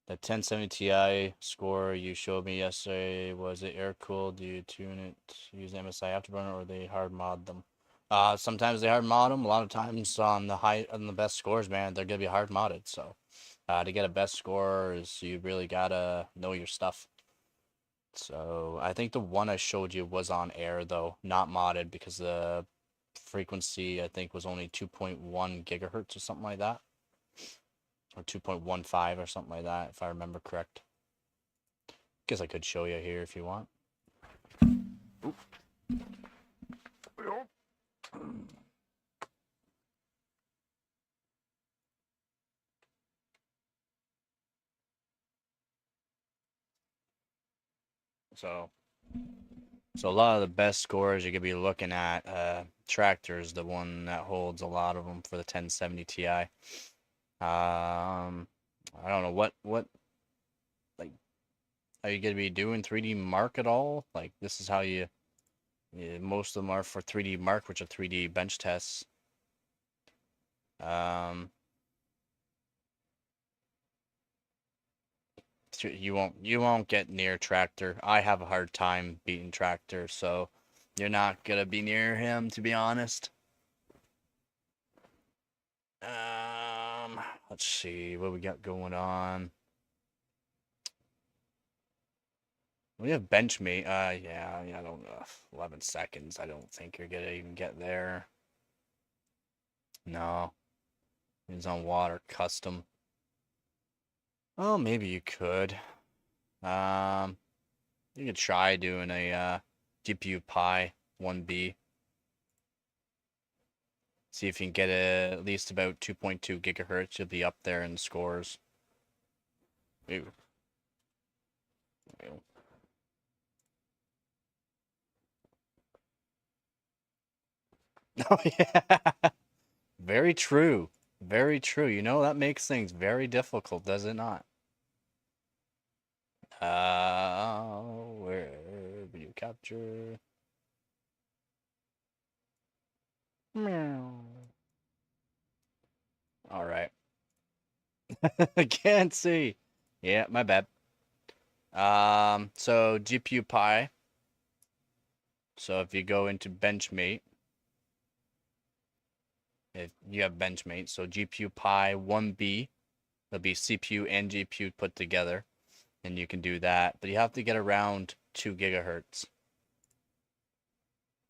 The 1070 Ti score you showed me yesterday, was it air cooled? Do you tune it use MSI Afterburner, or they hard mod them? Sometimes they hard mod them. A lot of times on the best scores, man, they're gonna be hard modded. So, to get a best score is you really gotta know your stuff. So I think the one I showed you was on air though, not modded, because the frequency I think was only 2.1 gigahertz or something like that. Or 2.15 or something like that, if I remember correct. Guess I could show you here if you want. So a lot of the best scores you're gonna be looking at, Tractor's the one that holds a lot of them for the 1070 Ti. I don't know what like, are you gonna be doing 3D Mark at all? Like, this is how you most of them are for 3D Mark, which are 3D bench tests. You won't get near Tractor. I have a hard time beating Tractor, so you're not gonna be near him, to be honest. Let's see what we got going on. We have Benchmate. Yeah, I don't know. 11 seconds. I don't think you're gonna even get there. No, it's on water custom. Oh, maybe you could. You could try doing a GPU Pi 1B. See if you can get at least about 2.2 gigahertz. You'll be up there in scores. Ew. Ew. Oh yeah. Very true. Very true. You know, that makes things very difficult, does it not? Where video capture? Meow. All right. I can't see. Yeah, my bad. So GPU Pi. So if you go into Benchmate, if you have Benchmate, so GPU Pi 1B, there'll be CPU and GPU put together, and you can do that. But you have to get around 2 gigahertz.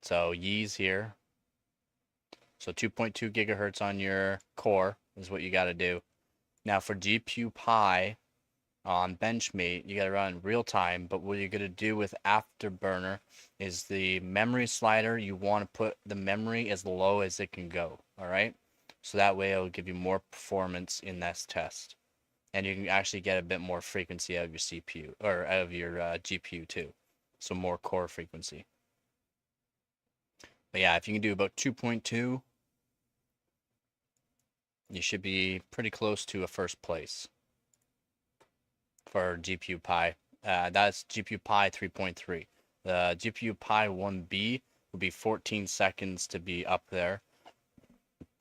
So Yee's here. So 2.2 gigahertz on your core is what you got to do. Now for GPU Pi on Benchmate, you got to run real time, but what you're going to do with Afterburner is the memory slider, you want to put the memory as low as it can go, all right? So that way it'll give you more performance in this test. And you can actually get a bit more frequency out of your CPU, or out of your GPU too. So more core frequency. But yeah, if you can do about 2.2, you should be pretty close to a first place for GPU Pi. That's GPU Pi 3.3. The GPU Pi 1B will be 14 seconds to be up there.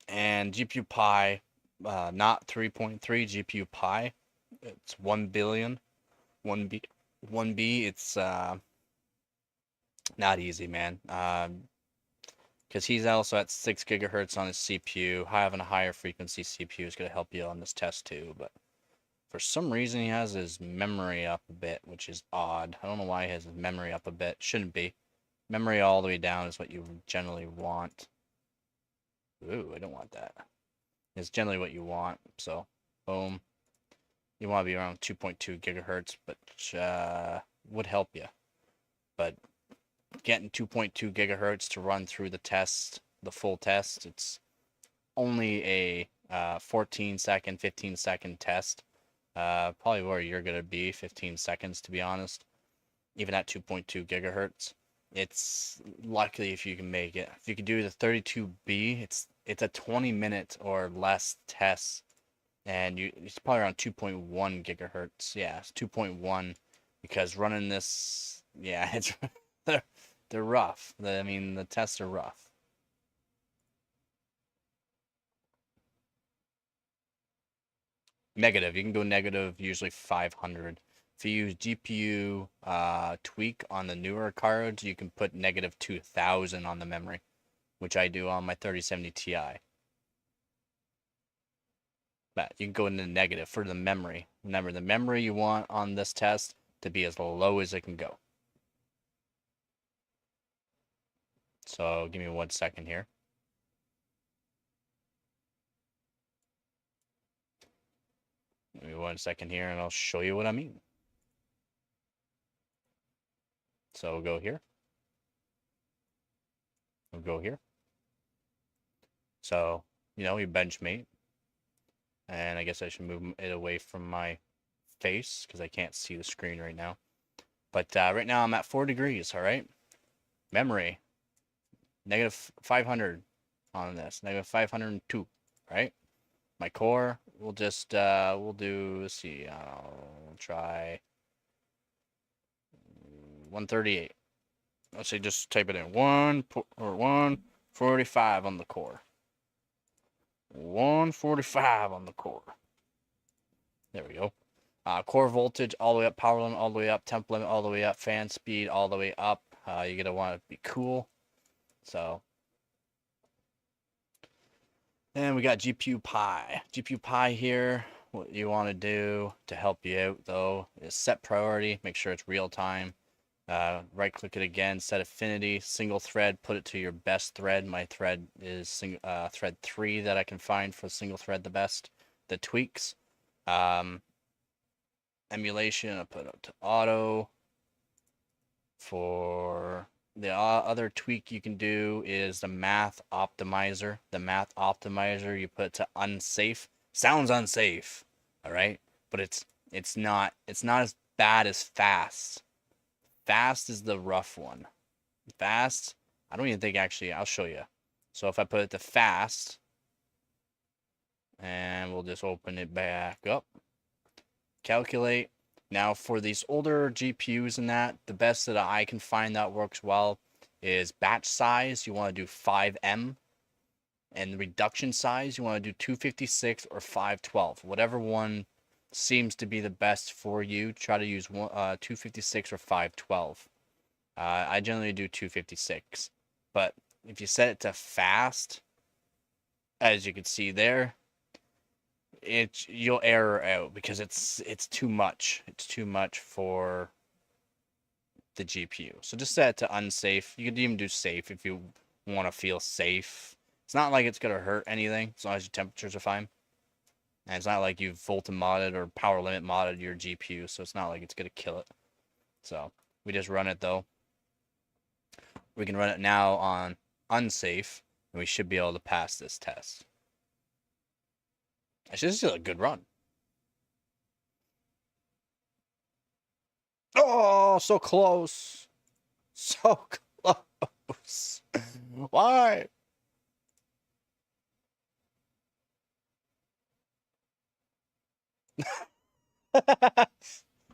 And GPU Pi, not 3.3, GPU Pi, it's 1 billion. 1B, it's not easy, man. Because he's also at 6 gigahertz on his CPU. Having a higher frequency CPU is going to help you on this test too, but for some reason, he has his memory up a bit, which is odd. I don't know why he has his memory up a bit. Shouldn't be. Memory all the way down is what you generally want. Ooh, I don't want that. It's generally what you want. So, boom. You want to be around 2.2 gigahertz, but would help you. But getting 2.2 gigahertz to run through the test, the full test, it's only a 14 second, 15 second test. Probably where you're going to be, 15 seconds to be honest. Even at 2.2 gigahertz. It's likely if you can make it. If you can do the 32B, it's a 20-minute or less test, and it's probably around 2.1 gigahertz. Yeah, it's 2.1 because running this, yeah, it's they're rough. I mean, the tests are rough. Negative. You can go negative usually 500. If you use GPU tweak on the newer cards, you can put negative 2000 on the memory, which I do on my 3070 Ti. But you can go into negative for the memory. Remember, the memory you want on this test to be as low as it can go. So give me 1 second here. Give me 1 second here and I'll show you what I mean. So we'll go here. We'll go here. So, you know, you benchmate. And I guess I should move it away from my face because I can't see the screen right now. But right now I'm at 4 degrees, all right? Memory, negative 500 on this, negative 502, right? My core, we'll just, we'll do, let's see, I'll try 138. Let's say just type it in, 145 on the core. 145 on the core. There we go. Core voltage all the way up, power limit all the way up, temp limit all the way up, fan speed all the way up. You're going to want it to be cool. So, and we got GPU Pi. GPU Pi here, what you want to do to help you out though is set priority, make sure it's real time. Right click it again, set affinity, single thread, put it to your best thread. My thread is thread 3 that I can find for single thread the best. The tweaks. Emulation, I put it to auto. For the other tweak you can do is the math optimizer. The math optimizer, you put it to unsafe. Sounds unsafe, all right? But it's not as bad as fast. Fast is the rough one. Fast, I don't even think actually, I'll show you. So if I put it to fast, and we'll just open it back up. Calculate. Now for these older GPUs and that, the best that I can find that works well is batch size. You want to do 5M. And the reduction size, you want to do 256 or 512. Whatever one seems to be the best for you, try to use 256 or 512. I generally do 256. But if you set it to fast, as you can see there, you'll error out because it's too much. It's too much for the GPU. So just set it to unsafe. You could even do safe if you want to feel safe. It's not like it's gonna hurt anything as long as your temperatures are fine. And it's not like you've volta modded or power limit modded your GPU, so it's not like it's gonna kill it. So we just run it though. We can run it now on unsafe, and we should be able to pass this test. Actually, this is a good run. Oh, so close. So close. Why?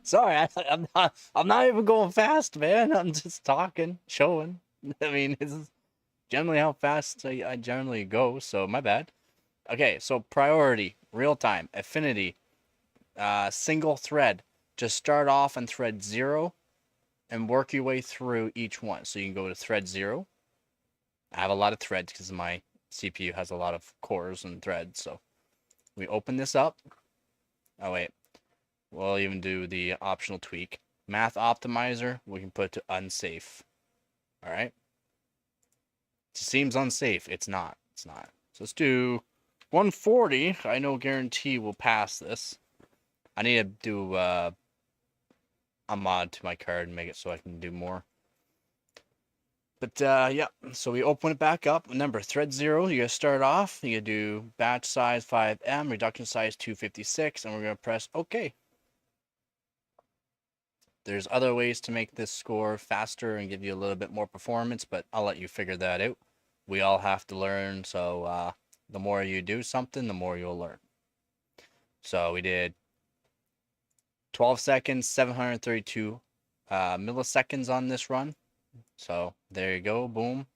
Sorry, I'm not even going fast, man. I'm just talking, showing. I mean, this is generally how fast I generally go, so my bad. Okay, so priority, real time, affinity, single thread. Just start off on thread 0 and work your way through each one. So you can go to thread 0. I have a lot of threads because my CPU has a lot of cores and threads. So we open this up. Oh, wait. We'll even do the optional tweak. Math optimizer, we can put to unsafe. All right. It seems unsafe. It's not. It's not. So let's do 140. I know guarantee we'll pass this. I need to do a mod to my card and make it so I can do more. But yeah, so we open it back up. Remember, thread 0, you gotta start off. You gotta do batch size 5M, reduction size 256, and we're gonna press OK. There's other ways to make this score faster and give you a little bit more performance, but I'll let you figure that out. We all have to learn, so the more you do something, the more you'll learn. So we did 12 seconds, 732 milliseconds on this run. So there you go, boom,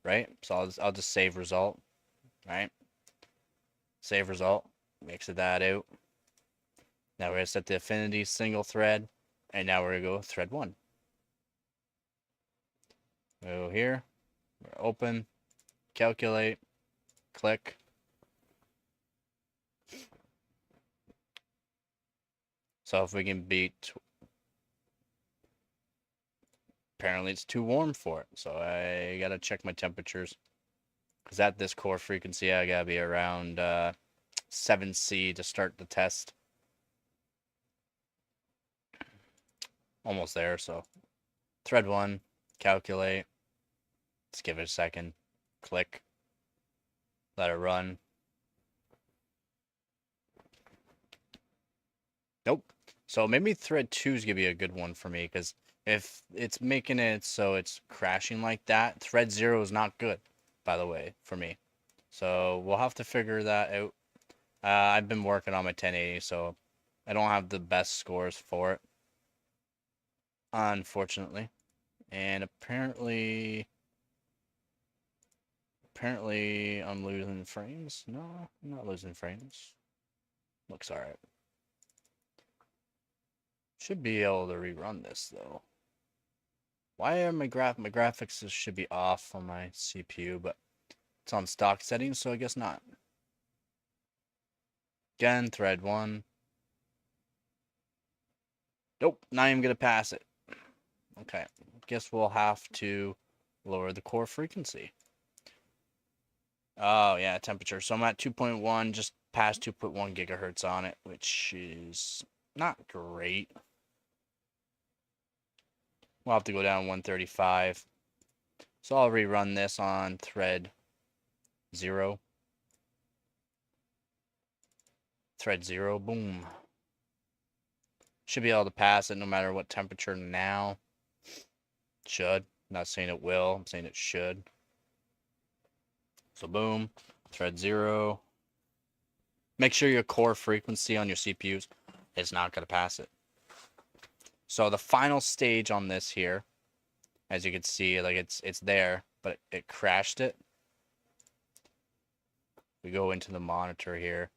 right? So I'll just save result, right? Save result, exit that out. Now we're gonna set the affinity single thread, and now we're gonna go thread 1. Go here, open, calculate, click. So if we can beat, apparently it's too warm for it. So I gotta check my temperatures. Because at this core frequency, I gotta be around 7C to start the test. Almost there, so thread 1, calculate. Let's give it a second. Click. Let it run. Nope. So maybe thread 2 is gonna be a good one for me, because if it's making it so it's crashing like that, thread 0 is not good, by the way, for me. So we'll have to figure that out. I've been working on my 1080, so I don't have the best scores for it, unfortunately. And apparently I'm losing frames. No, I'm not losing frames. Looks alright. Should be able to rerun this though. Why are my graphics should be off on my CPU, but it's on stock settings, so I guess not. Again, thread 1. Nope, not even gonna pass it. Okay, guess we'll have to lower the core frequency. Oh yeah, temperature. So I'm at 2.1, just past 2.1 gigahertz on it, which is not great. We'll have to go down 135. So I'll rerun this on thread 0. Thread 0, boom. Should be able to pass it no matter what temperature now. Should. Not saying it will, I'm saying it should. So boom, thread 0. Make sure your core frequency on your CPUs is not going to pass it. So the final stage on this here, as you can see, like it's there, but it crashed it. We go into the monitor here.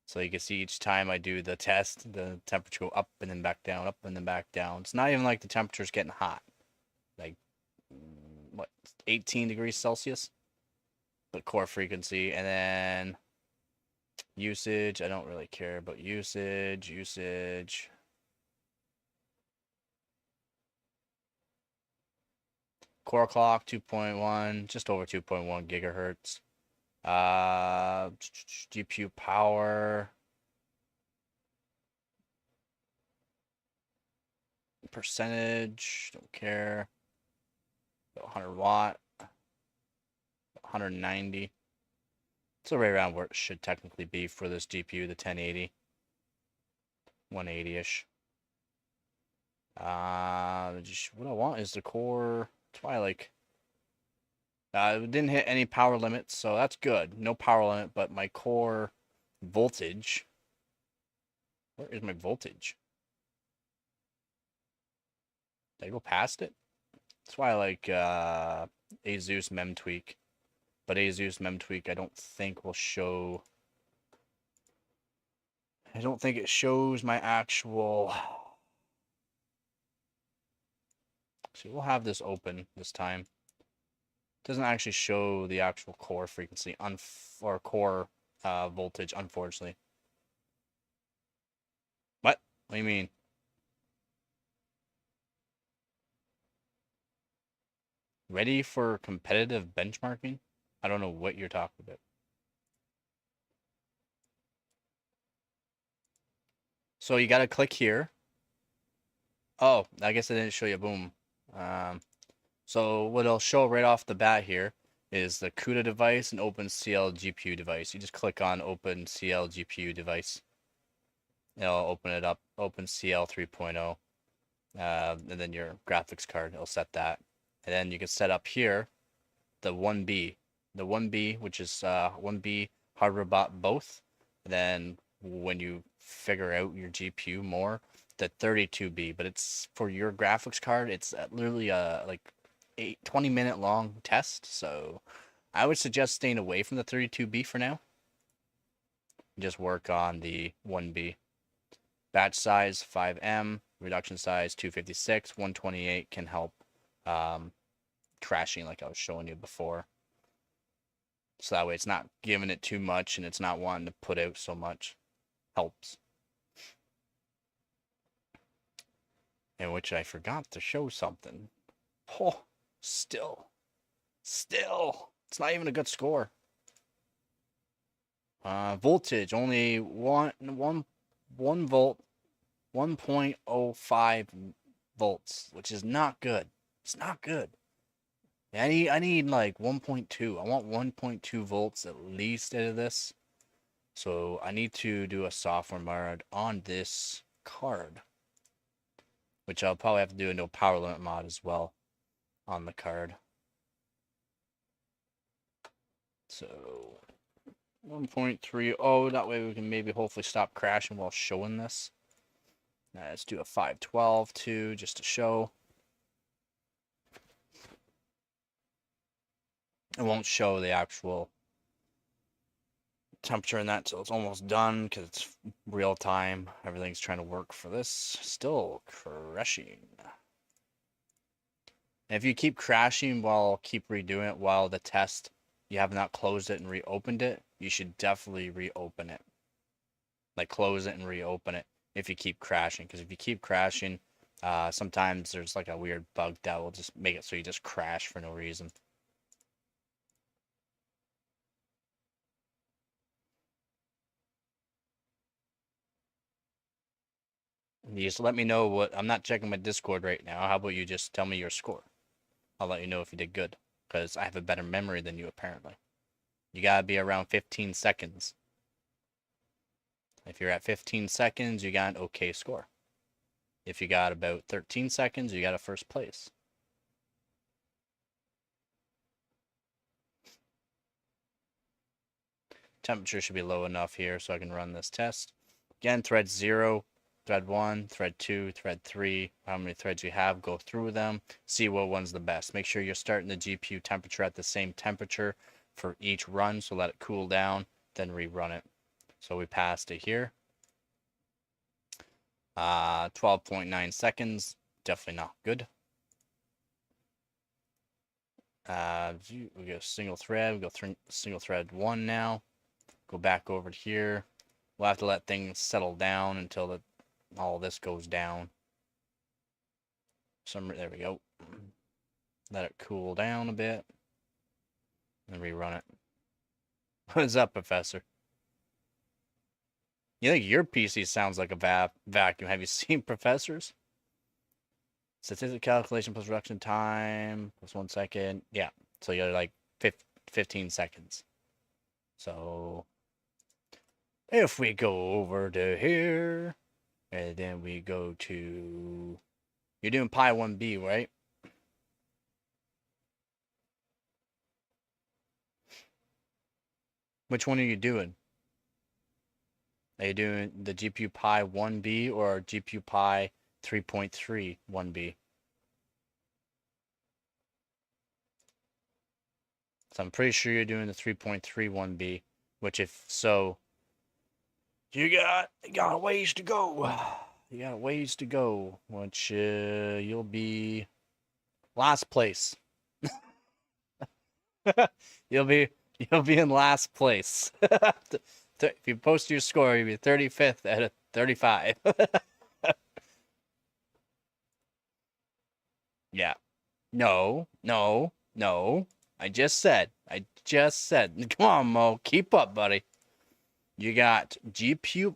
So you can see each time I do the test, the temperature go up and then back down, up and then back down. It's not even like the temperature's getting hot. Like, what, 18 degrees Celsius? But core frequency, and then usage. I don't really care about usage. Core clock, 2.1, just over 2.1 gigahertz. GPU power. Percentage, don't care. 100 watt. 190. So right around where it should technically be for this GPU, the 1080. 180-ish. What I want is the core. That's why I like. It didn't hit any power limits, so that's good. No power limit, but my core voltage. Where is my voltage? Did I go past it? That's why I like Asus MemTweak. But Asus MemTweak I don't think will show. I don't think it shows my actual. See, we'll have this open this time. It doesn't actually show the actual core frequency or core voltage, unfortunately. What? What do you mean? Ready for competitive benchmarking? I don't know what you're talking about. So you gotta click here. Oh, I guess I didn't show you. Boom. So what it'll show right off the bat here is the CUDA device and OpenCL GPU device. You just click on OpenCL GPU device. It'll open it up, OpenCL 3.0, and then your graphics card, it'll set that. And then you can set up here the 1B. The 1B, which is 1B hardware bot both. And then when you figure out your GPU more, the 32B, but it's for your graphics card, it's literally like 20-minute long test. So I would suggest staying away from the 32B for now. Just work on the 1B. Batch size 5M, reduction size 256, 128 can help crashing like I was showing you before. So that way it's not giving it too much and it's not wanting to put out so much. Helps. In which I forgot to show something. Oh, still. It's not even a good score. Voltage, only one volt, 1.05 volts, which is not good. It's not good. I need like 1.2. I want 1.2 volts at least out of this. So I need to do a software mod on this card, which I'll probably have to do a no power limit mod as well on the card. So 1.30, that way we can maybe hopefully stop crashing while showing this. Now let's do a 512 too, just to show. It won't show the actual temperature in that until it's almost done because it's real time. Everything's trying to work for this. Still crashing. And if you keep crashing keep redoing it while the test, you have not closed it and reopened it, you should definitely reopen it. Like close it and reopen it if you keep crashing. Because if you keep crashing, sometimes there's like a weird bug that will just make it so you just crash for no reason. You just let me know what. I'm not checking my Discord right now. How about you just tell me your score? I'll let you know if you did good. Because I have a better memory than you, apparently. You gotta be around 15 seconds. If you're at 15 seconds, you got an okay score. If you got about 13 seconds, you got a first place. Temperature should be low enough here so I can run this test. Again, thread 0, thread 1, thread 2, thread 3. How many threads you have, go through them. See what one's the best. Make sure you're starting the GPU temperature at the same temperature for each run. So let it cool down, then rerun it. So we passed it here. 12.9 seconds. Definitely not good. We go single thread. We go through single thread 1 now. Go back over to here. We'll have to let things settle down until all this goes down. There we go. Let it cool down a bit. And rerun it. What's up, Professor? You think your PC sounds like a vacuum? Have you seen Professors? Statistic calculation plus reduction time plus 1 second. Yeah. So you're like 15 seconds. So if we go over to here, and then we go to, you're doing Pi 1B, right? Which one are you doing? Are you doing the GPU Pi 1B or GPU Pi 3.3 1B? So I'm pretty sure you're doing the 3.3 1B, which if so, you got a ways to go. You got a ways to go, which you'll be last place. You'll be in last place. If you post your score, you'll be 35th out of 35. Yeah. No. I just said. Come on, Mo. Keep up, buddy. You got GPU.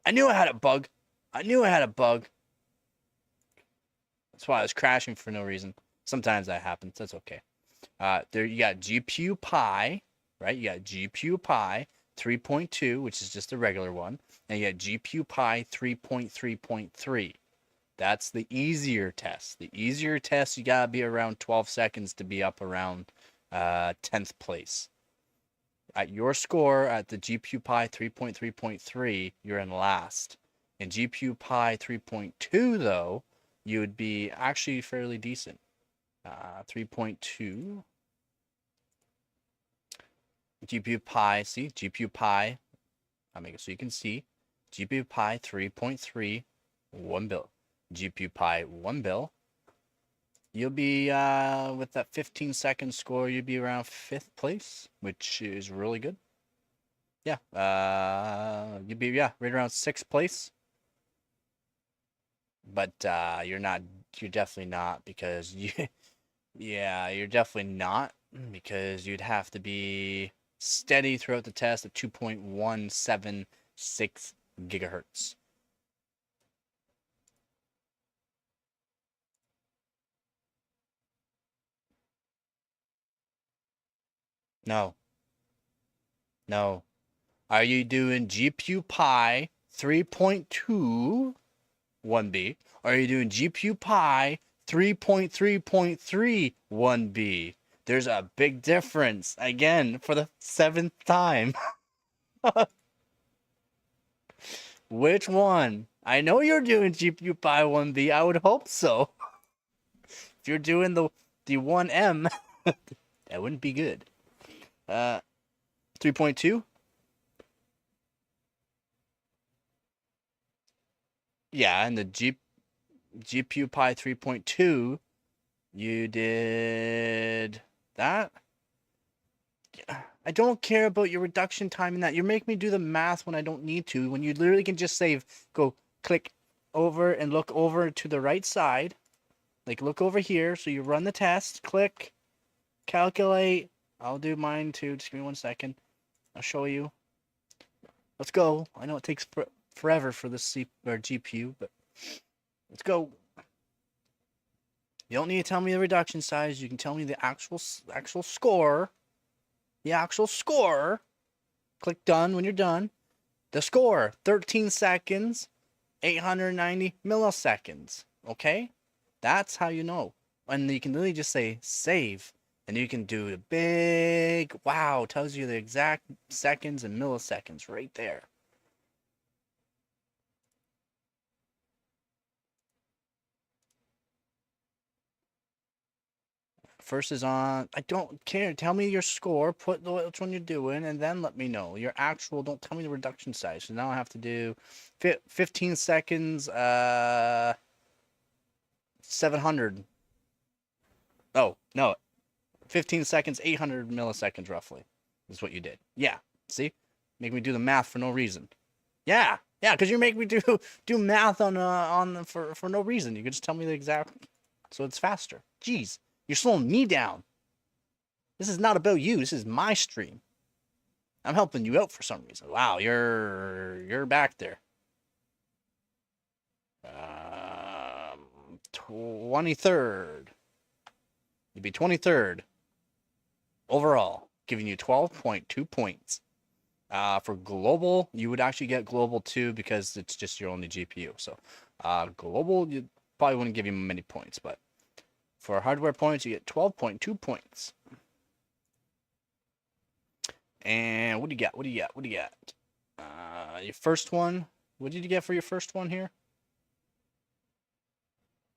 I knew I had a bug. I knew I had a bug. That's why I was crashing for no reason. Sometimes that happens. That's okay. There you got GPU Pi, right? You got GPU Pi 3.2, which is just a regular one, and you got GPU Pi 3.3.3. That's the easier test. The easier test, you gotta be around 12 seconds to be up around 10th place. At your score at the GPU Pi 3.3.3, you're in last. In GPU Pi 3.2, though, you would be actually fairly decent. 3.2. GPU Pi, see? GPU Pi, I'll make it so you can see. GPU Pi 3.3, 1 bill. GPU Pi 1 bill. You'll be, with that 15-second score, you'll be around 5th place, which is really good. Yeah, you'll be, yeah, right around 6th place. But you're definitely not because yeah, you're definitely not because you'd have to be steady throughout the test at 2.176 gigahertz. No, no. Are you doing GPU Pi 3.2 1B? Or are you doing GPU Pi 3.3.3 1B? There's a big difference. Again, for the 7th time. Which one? I know you're doing GPU Pi 1B. I would hope so. If you're doing the 1M, that wouldn't be good. 3.2? Yeah, and the GPU Pi 3.2, you did that? I don't care about your reduction time in that. You make me do the math when I don't need to. When you literally can just save, go click over and look over to the right side. Like look over here. So you run the test, click, calculate. I'll do mine too. Just give me 1 second. I'll show you. Let's go. I know it takes forever for the GPU, but let's go. You don't need to tell me the reduction size. You can tell me the actual score. The actual score. Click done when you're done. The score, 13 seconds, 890 milliseconds. Okay? That's how you know. And you can literally just say save. And you can do the big, wow, tells you the exact seconds and milliseconds right there. First is on, I don't care. Tell me your score, put which one you're doing, and then let me know. Your actual, don't tell me the reduction size. So now I have to do 15 seconds, 700. Oh, no. 15 seconds, 800 milliseconds roughly is what you did. Yeah. See? Make me do the math for no reason. Yeah. Yeah, because you make me do math for no reason. You can just tell me the exact, so it's faster. Jeez. You're slowing me down. This is not about you. This is my stream. I'm helping you out for some reason. Wow, you're back there. 23rd. You'd be 23rd overall, giving you 12.2 points. For global, you would actually get global too because it's just your only GPU. So, global, you probably wouldn't give you many points, but for hardware points, you get 12.2 points. And what do you got? What do you got? What do you got? Your first one. What did you get for your first one here?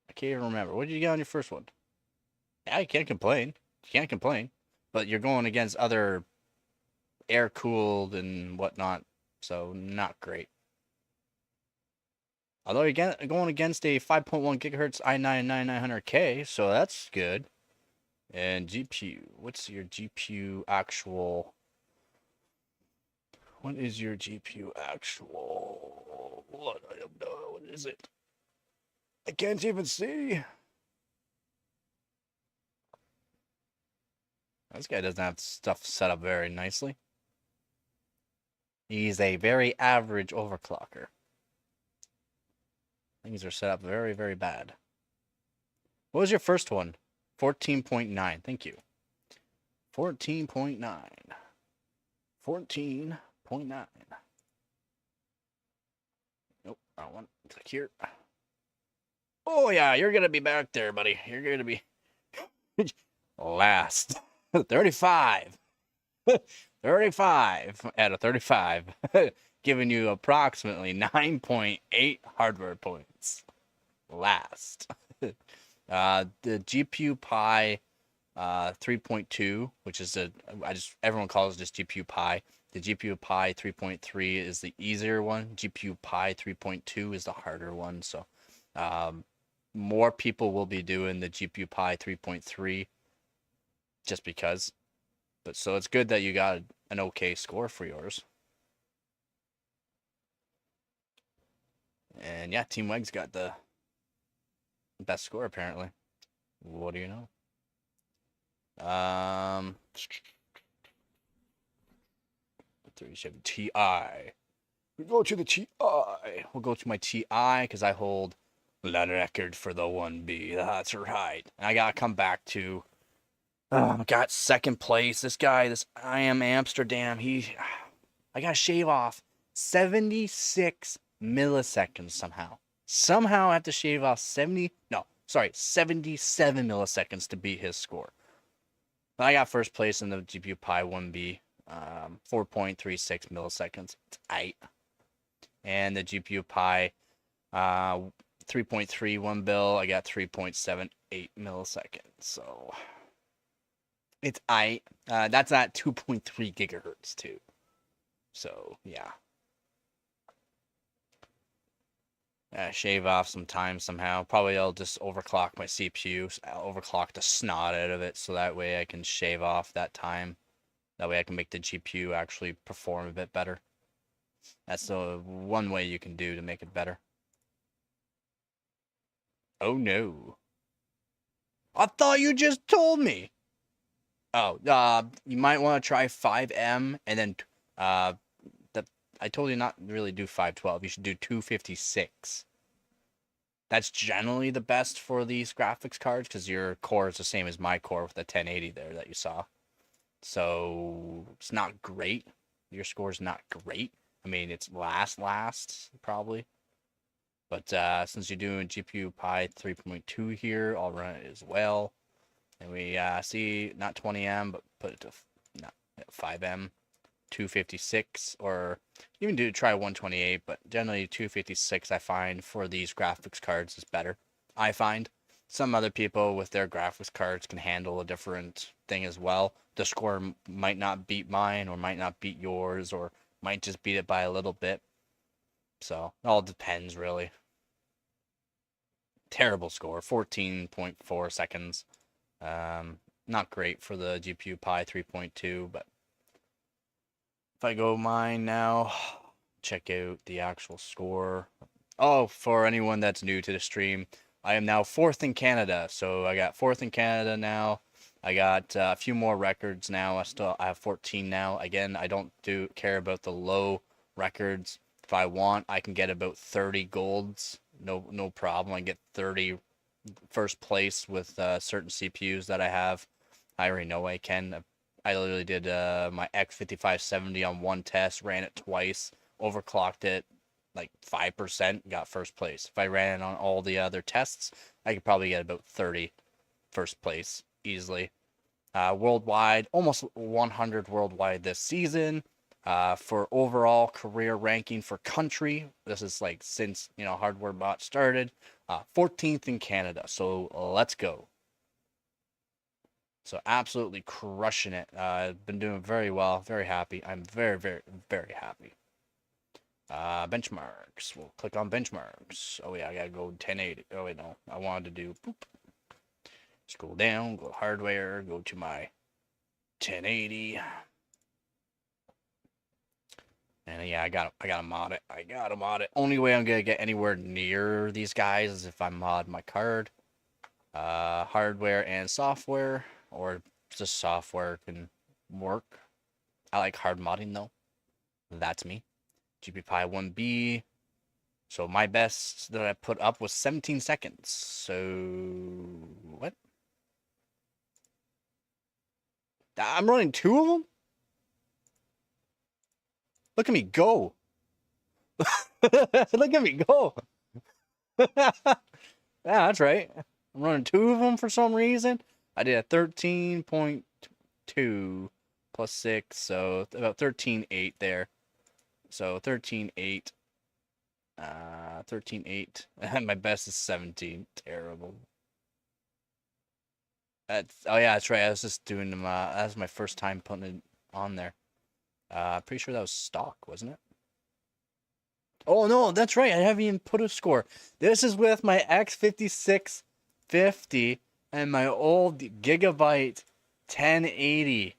I can't even remember. What did you get on your first one? Yeah, you can't complain. You can't complain. But you're going against other air-cooled and whatnot, so not great. Although you're going against a 5.1 gigahertz i9-9900K, so that's good. And GPU. What's your GPU actual? What is your GPU actual? What? I don't know. What is it? I can't even see. This guy doesn't have stuff set up very nicely. He's a very average overclocker. Things are set up very, very bad. What was your first one? 14.9. Thank you. 14.9. 14.9. Nope, wrong one. Click here. Oh, yeah, you're going to be back there, buddy. You're going to be last. 35. 35 out of 35. Giving you approximately 9.8 hardware points. Last. The GPU Pi 3.2, which is everyone calls it just GPU Pi. The GPU Pi 3.3 is the easier one. GPU Pi 3.2 is the harder one. So, more people will be doing the GPU Pi 3.3 just because. But so it's good that you got an okay score for yours. And yeah, Team Weg's got the best score apparently. What do you know? 37 Ti. We go to the Ti. We'll go to my Ti because I hold the record for the 1B. That's right. And I gotta come back to. Got second place. This guy, this I am Amsterdam. I gotta shave off 76 milliseconds somehow. Somehow I have to shave off 77 milliseconds to beat his score. I got first place in the GPU Pi 1B, 4.36 milliseconds. It's aight. And the GPU Pi 3.31 bill, I got 3.78 milliseconds. So it's aight. That's at 2.3 gigahertz too. So yeah. Shave off some time somehow. Probably I'll just overclock my CPU. I'll overclock the snot out of it so that way I can shave off that time. That way I can make the GPU actually perform a bit better. That's the one way you can do to make it better. Oh no. I thought you just told me. Oh, you might want to try 5M and then I told you not really do 512. You should do 256. That's generally the best for these graphics cards because your core is the same as my core with the 1080 there that you saw. So it's not great. Your score's not great. I mean, it's last probably. But since you're doing GPU Pi 3.2 here, I'll run it as well. And we see not 20M, but put it to 5M. 256 or even try 128, but generally 256 I find for these graphics cards is better. I find some other people with their graphics cards can handle a different thing as well. The score might not beat mine or might not beat yours or might just beat it by a little bit. So it all depends really. Terrible score, 14.4 seconds. Not great for the GPU Pi 3.2, but if I go mine now, check out the actual score. Oh, for anyone that's new to the stream, I am now 4th in Canada. So I got 4th in Canada now. I got a few more records now. I have 14 now. Again, I don't care about the low records. If I want, I can get about 30 golds. No problem. I get 30 first place with certain CPUs that I have. I already know I can. I literally did my X5570 on one test, ran it twice, overclocked it like 5%, got first place. If I ran it on all the other tests, I could probably get about 30 first place easily. Worldwide, almost 100 worldwide this season. For overall career ranking for country, this is like since Hardware Bot started, 14th in Canada. So let's go. So absolutely crushing it. Been doing very well. Very happy. I'm very, very, very happy. Benchmarks. We'll click on benchmarks. Oh yeah, I gotta go 1080. Oh wait, no. I wanted to do boop. Scroll down, go to hardware, go to my 1080. And yeah, I gotta mod it. I gotta mod it. Only way I'm gonna get anywhere near these guys is if I mod my card. Hardware and software. Or just software can work. I like hard modding though. That's me. GPU Pi 1B. So my best that I put up was 17 seconds. So what? I'm running two of them? Look at me go. Look at me go. Yeah, that's right. I'm running two of them for some reason. I did a 13.2 plus 6, so about 13.8 there. So 13.8. 13.8. My best is 17. Terrible. Oh yeah, that's right. I was just doing them. That was my first time putting it on there. Pretty sure that was stock, wasn't it? Oh no, that's right. I haven't even put a score. This is with my X5650 and my old Gigabyte 1080.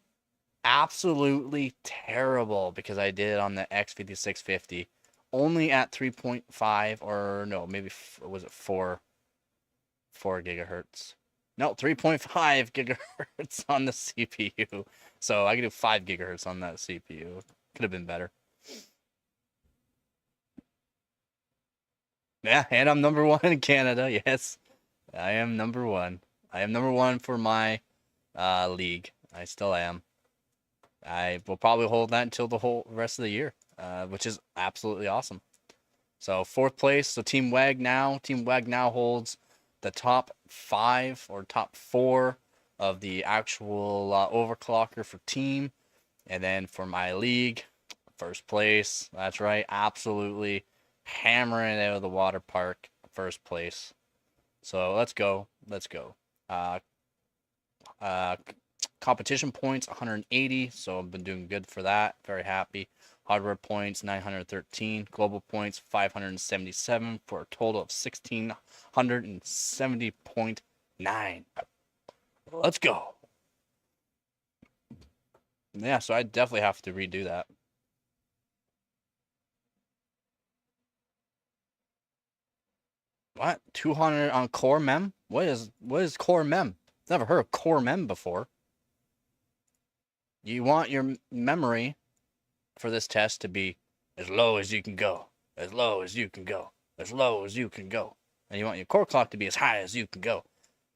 Absolutely terrible because I did it on the X5650. Only at 3.5 or no, maybe was it 4 gigahertz? No, 3.5 gigahertz on the CPU. So I could do 5 gigahertz on that CPU. Could have been better. Yeah, and I'm number one in Canada. Yes, I am number one. I am number one for my league. I still am. I will probably hold that until the whole rest of the year, which is absolutely awesome. So fourth place. So Team WAG now holds the top 5 or top 4 of the actual overclocker for team, and then for my league, first place. That's right, absolutely hammering it out of the water park, first place. So let's go. Uh, uh, competition points 180, so I've been doing good for that. Very happy. Hardware points 913, global points 577 for a total of 1670.9. Let's go. Yeah, so I definitely have to redo that. What? 200 on core mem? What is core mem? Never heard of core mem before. You want your memory for this test to be as low as you can go, as low as you can go, as low as you can go. And you want your core clock to be as high as you can go,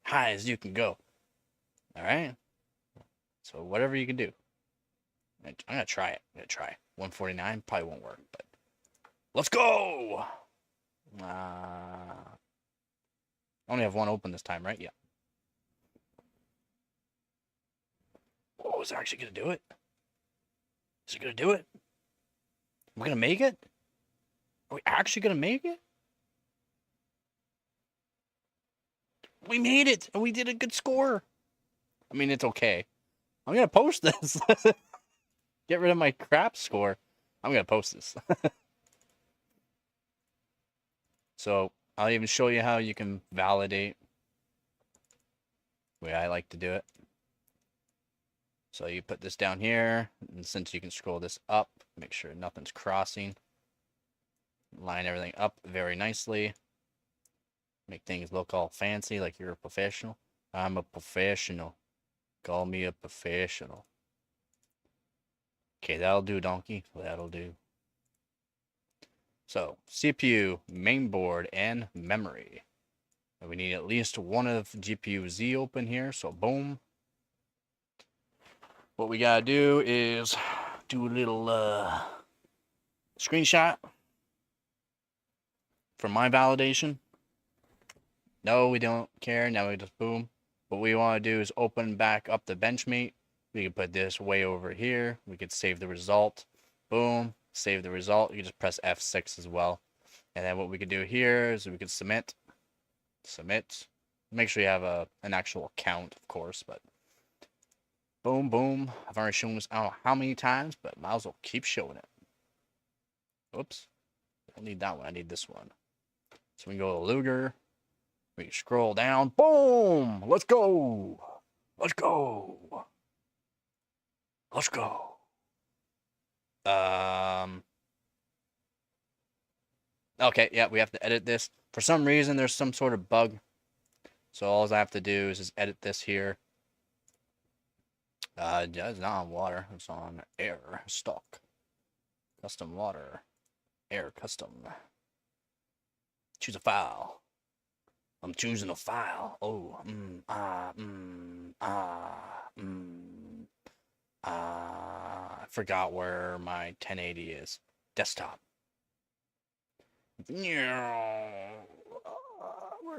high as you can go. All right? So whatever you can do. I'm going to try it. 149 probably won't work, but let's go! I only have one open this time, right? Yeah. Oh, is it actually going to do it? Is it going to do it? We're going to make it? Are we actually going to make it? We made it, and we did a good score. I mean, it's okay. I'm going to post this. Get rid of my crap score. I'm going to post this. So, I'll even show you how you can validate the way I like to do it. So, you put this down here, and since you can scroll this up, make sure nothing's crossing. Line everything up very nicely. Make things look all fancy like you're a professional. I'm a professional. Call me a professional. Okay, that'll do, donkey. That'll do. So, CPU, mainboard, and memory. And we need at least one of GPU Z open here, so boom. What we gotta do is do a little screenshot for my validation. No, we don't care. Now we just boom. What we want to do is open back up the benchmate. We can put this way over here. We could save the result. Boom. Save the result. You can just press F6 as well. And then what we could do here is we could submit. Submit. Make sure you have an actual account, of course, but boom, boom. I've already shown this I don't know how many times, but might as well keep showing it. Oops. I don't need that one. I need this one. So we can go to Luger. We can scroll down. Boom! Let's go! Let's go! Let's go! Okay, yeah, we have to edit this. For some reason, there's some sort of bug. So all I have to do is just edit this here. It's not on water. It's on air stock. Custom water. Air custom. Choose a file. I'm choosing a file. Oh, I forgot where my 1080 is. Desktop. Where's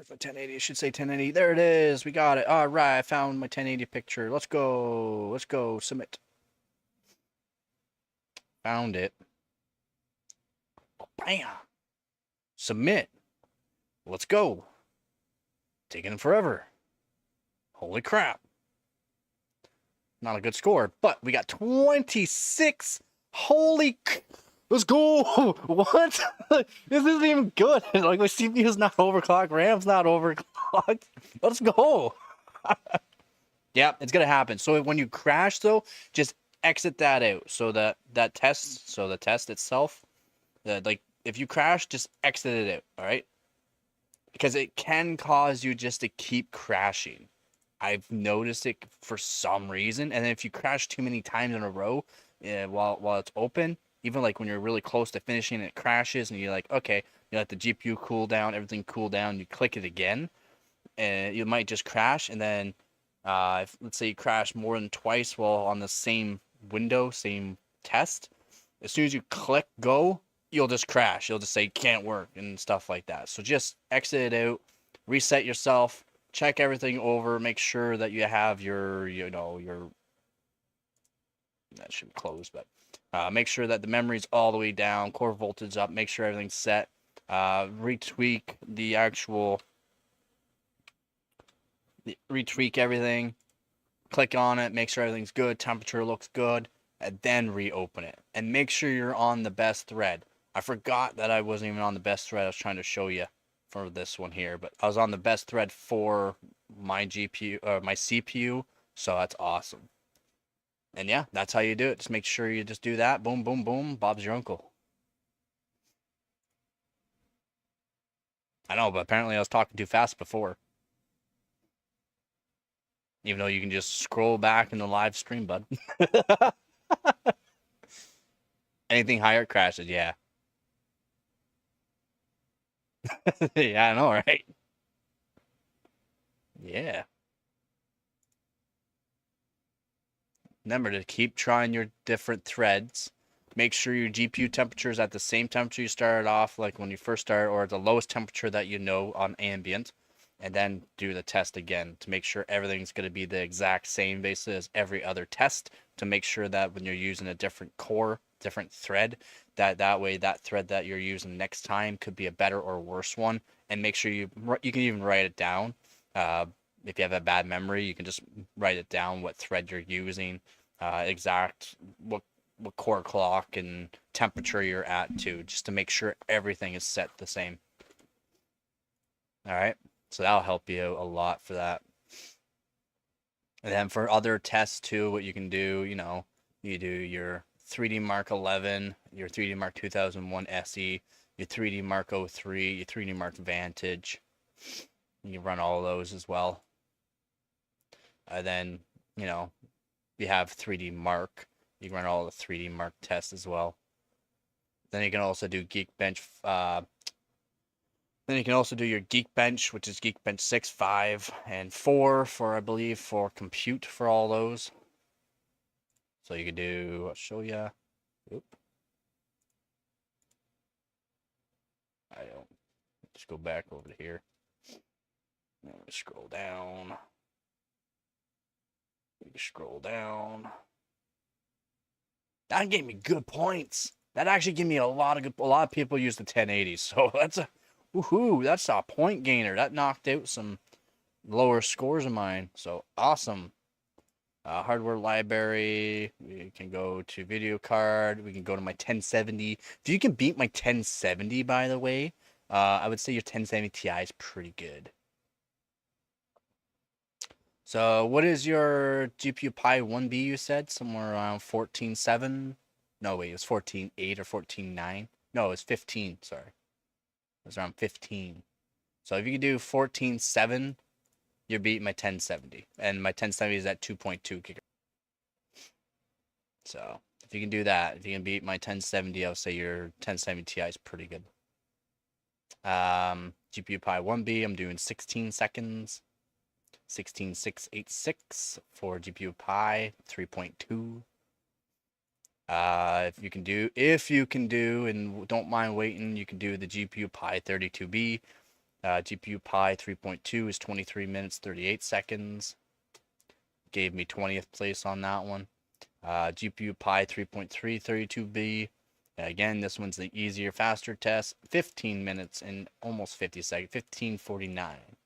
the 1080? It should say 1080. There it is. We got it. All right, I found my 1080 picture. Let's go. Let's go. Submit. Found it. Bam. Submit. Let's go. Taking forever. Holy crap. Not a good score, but we got 26. Holy. Let's go. What? This isn't even good. Like, my CPU's not overclocked. RAM's not overclocked. Let's go. Yeah, it's going to happen. So when you crash, though, just exit that out. So the test itself, like, if you crash, just exit it out. All right. Because it can cause you just to keep crashing. I've noticed it for some reason. And then if you crash too many times in a row while it's open, even like when you're really close to finishing, it crashes and you're like, okay, you let the GPU cool down, everything cool down, you click it again, and you might just crash. And then if, let's say you crash more than twice while on the same window, same test, as soon as you click go, you'll just crash. You'll just say can't work and stuff like that. So just exit it out, reset yourself, check everything over, make sure that you have your that should be closed, but make sure that the memory's all the way down, core voltage up, make sure everything's set, retweak everything, click on it, make sure everything's good, temperature looks good, and then reopen it. And make sure you're on the best thread. I forgot that I wasn't even on the best thread. I was trying to show you for this one here, but I was on the best thread for my GPU or my CPU, so that's awesome. And yeah, that's how you do it. Just make sure you just do that. Boom, boom, boom. Bob's your uncle. I know, but apparently I was talking too fast before. Even though you can just scroll back in the live stream, bud. Anything higher crashes, yeah. Yeah, I know, right? Yeah. Remember to keep trying your different threads. Make sure your GPU temperature is at the same temperature you started off, like when you first started, or the lowest temperature that you know on ambient. And then do the test again to make sure everything's going to be the exact same basically as every other test, to make sure that when you're using a different core, different thread, that way that thread that you're using next time could be a better or worse one. And make sure you can even write it down. If you have a bad memory, you can just write it down what thread you're using, exact what core clock and temperature you're at too, just to make sure everything is set the same. All right. So that'll help you a lot for that. And then for other tests too, what you can do, you do your 3D Mark 11, your 3D Mark 2001 SE, your 3D Mark 03, your 3D Mark Vantage. You run all of those as well. And then, you have 3D Mark. You can run all the 3D Mark tests as well. Then you can also do Geekbench. Then you can also do your Geekbench, which is Geekbench 6, 5, and 4 for, I believe, for compute for all those. So you can do, I'll show you. Oop. I don't. Just go back over to here. Now we scroll down. We scroll down. That gave me good points. That actually gave me a lot of people use the 1080, so that's a woohoo, that's a point gainer. That knocked out some lower scores of mine. So awesome. Hardware library. We can go to video card. We can go to my 1070. If you can beat my 1070, by the way, I would say your 1070 Ti is pretty good. So what is your GPU Pi 1B you said? Somewhere around 14.7? No, wait, it was 14.8 or 14.9? No, it was 15, sorry. It was around 15. So if you can do 14.7, you're beating my 1070. And my 1070 is at 2.2 gigahertz. So if you can do that, if you can beat my 1070, I'll say your 1070 Ti is pretty good. GPU Pi 1B, I'm doing 16 seconds. 16686 for GPU Pi 3.2. If you can do, and don't mind waiting, you can do the GPU Pi 32B. GPU Pi 3.2 is 23 minutes 38 seconds. Gave me 20th place on that one. GPU Pi 3.3 32B. Again, this one's the easier, faster test. 15 minutes and almost 50 seconds. 15:49.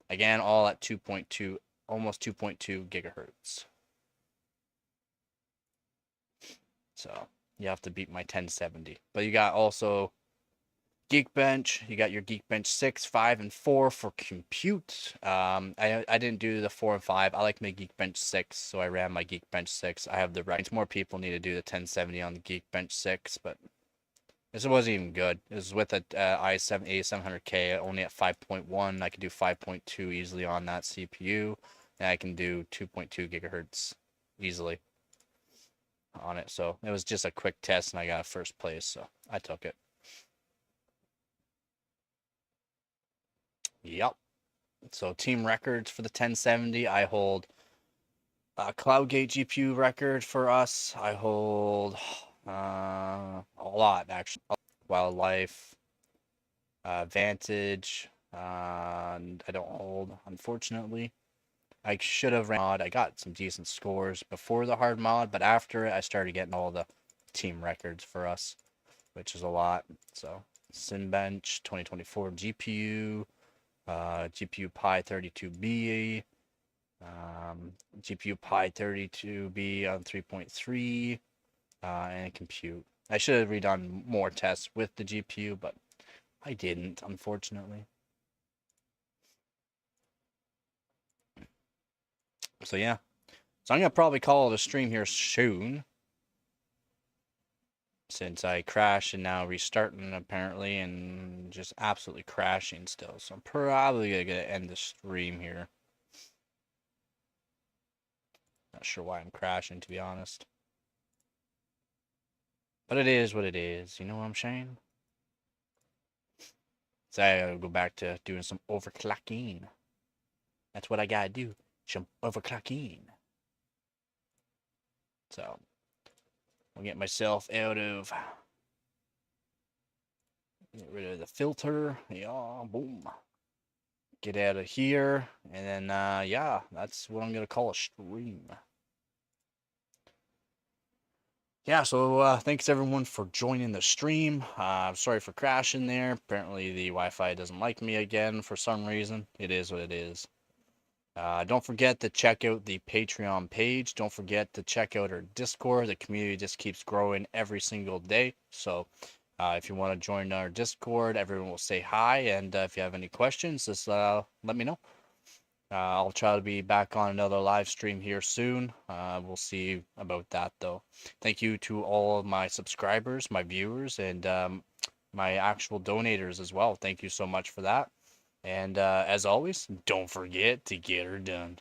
Again, all at 2.2, almost 2.2 gigahertz. So you have to beat my 1070. But you got also Geekbench. You got your Geekbench 6, 5, and 4 for compute. I didn't do the 4 and 5. I like my Geekbench 6, so I ran my Geekbench 6. I have the right. More people need to do the 1070 on the Geekbench 6, but this wasn't even good. It was with a i7 A700K, only at 5.1. I could do 5.2 easily on that CPU, and I can do 2.2 gigahertz easily on it. So it was just a quick test, and I got first place, so I took it. Yep. So team records for the 1070, I hold CloudGate GPU record for us. I hold a lot, actually. Wildlife, Vantage, and I don't hold, unfortunately. I should have ran mod. I got some decent scores before the hard mod, but after it, I started getting all the team records for us, which is a lot. So, Simbench 2024 GPU, GPU Pi 32B, GPU Pi 32B on 3.3, and compute. I should have redone more tests with the GPU, but I didn't, unfortunately. So yeah. So I'm going to probably call it a stream here soon. Since I crashed and now restarting apparently and just absolutely crashing still. So I'm probably going to end the stream here. Not sure why I'm crashing, to be honest. But it is what it is. You know what I'm saying? So I gotta go back to doing some overclocking. That's what I gotta do. Some overclocking. So I'll get myself out of. Get rid of the filter. Yeah, boom. Get out of here. And then, yeah, that's what I'm gonna call a stream. Yeah, so thanks everyone for joining the stream. Sorry for crashing there. Apparently the Wi-Fi doesn't like me again for some reason. It is what it is. Don't forget to check out the Patreon page. Don't forget to check out our Discord. The community just keeps growing every single day. So if you want to join our Discord, everyone will say hi. And if you have any questions, just let me know. I'll try to be back on another live stream here soon. We'll see about that though. Thank you to all of my subscribers, my viewers, and my actual donators as well. Thank you so much for that. And as always, don't forget to get her done.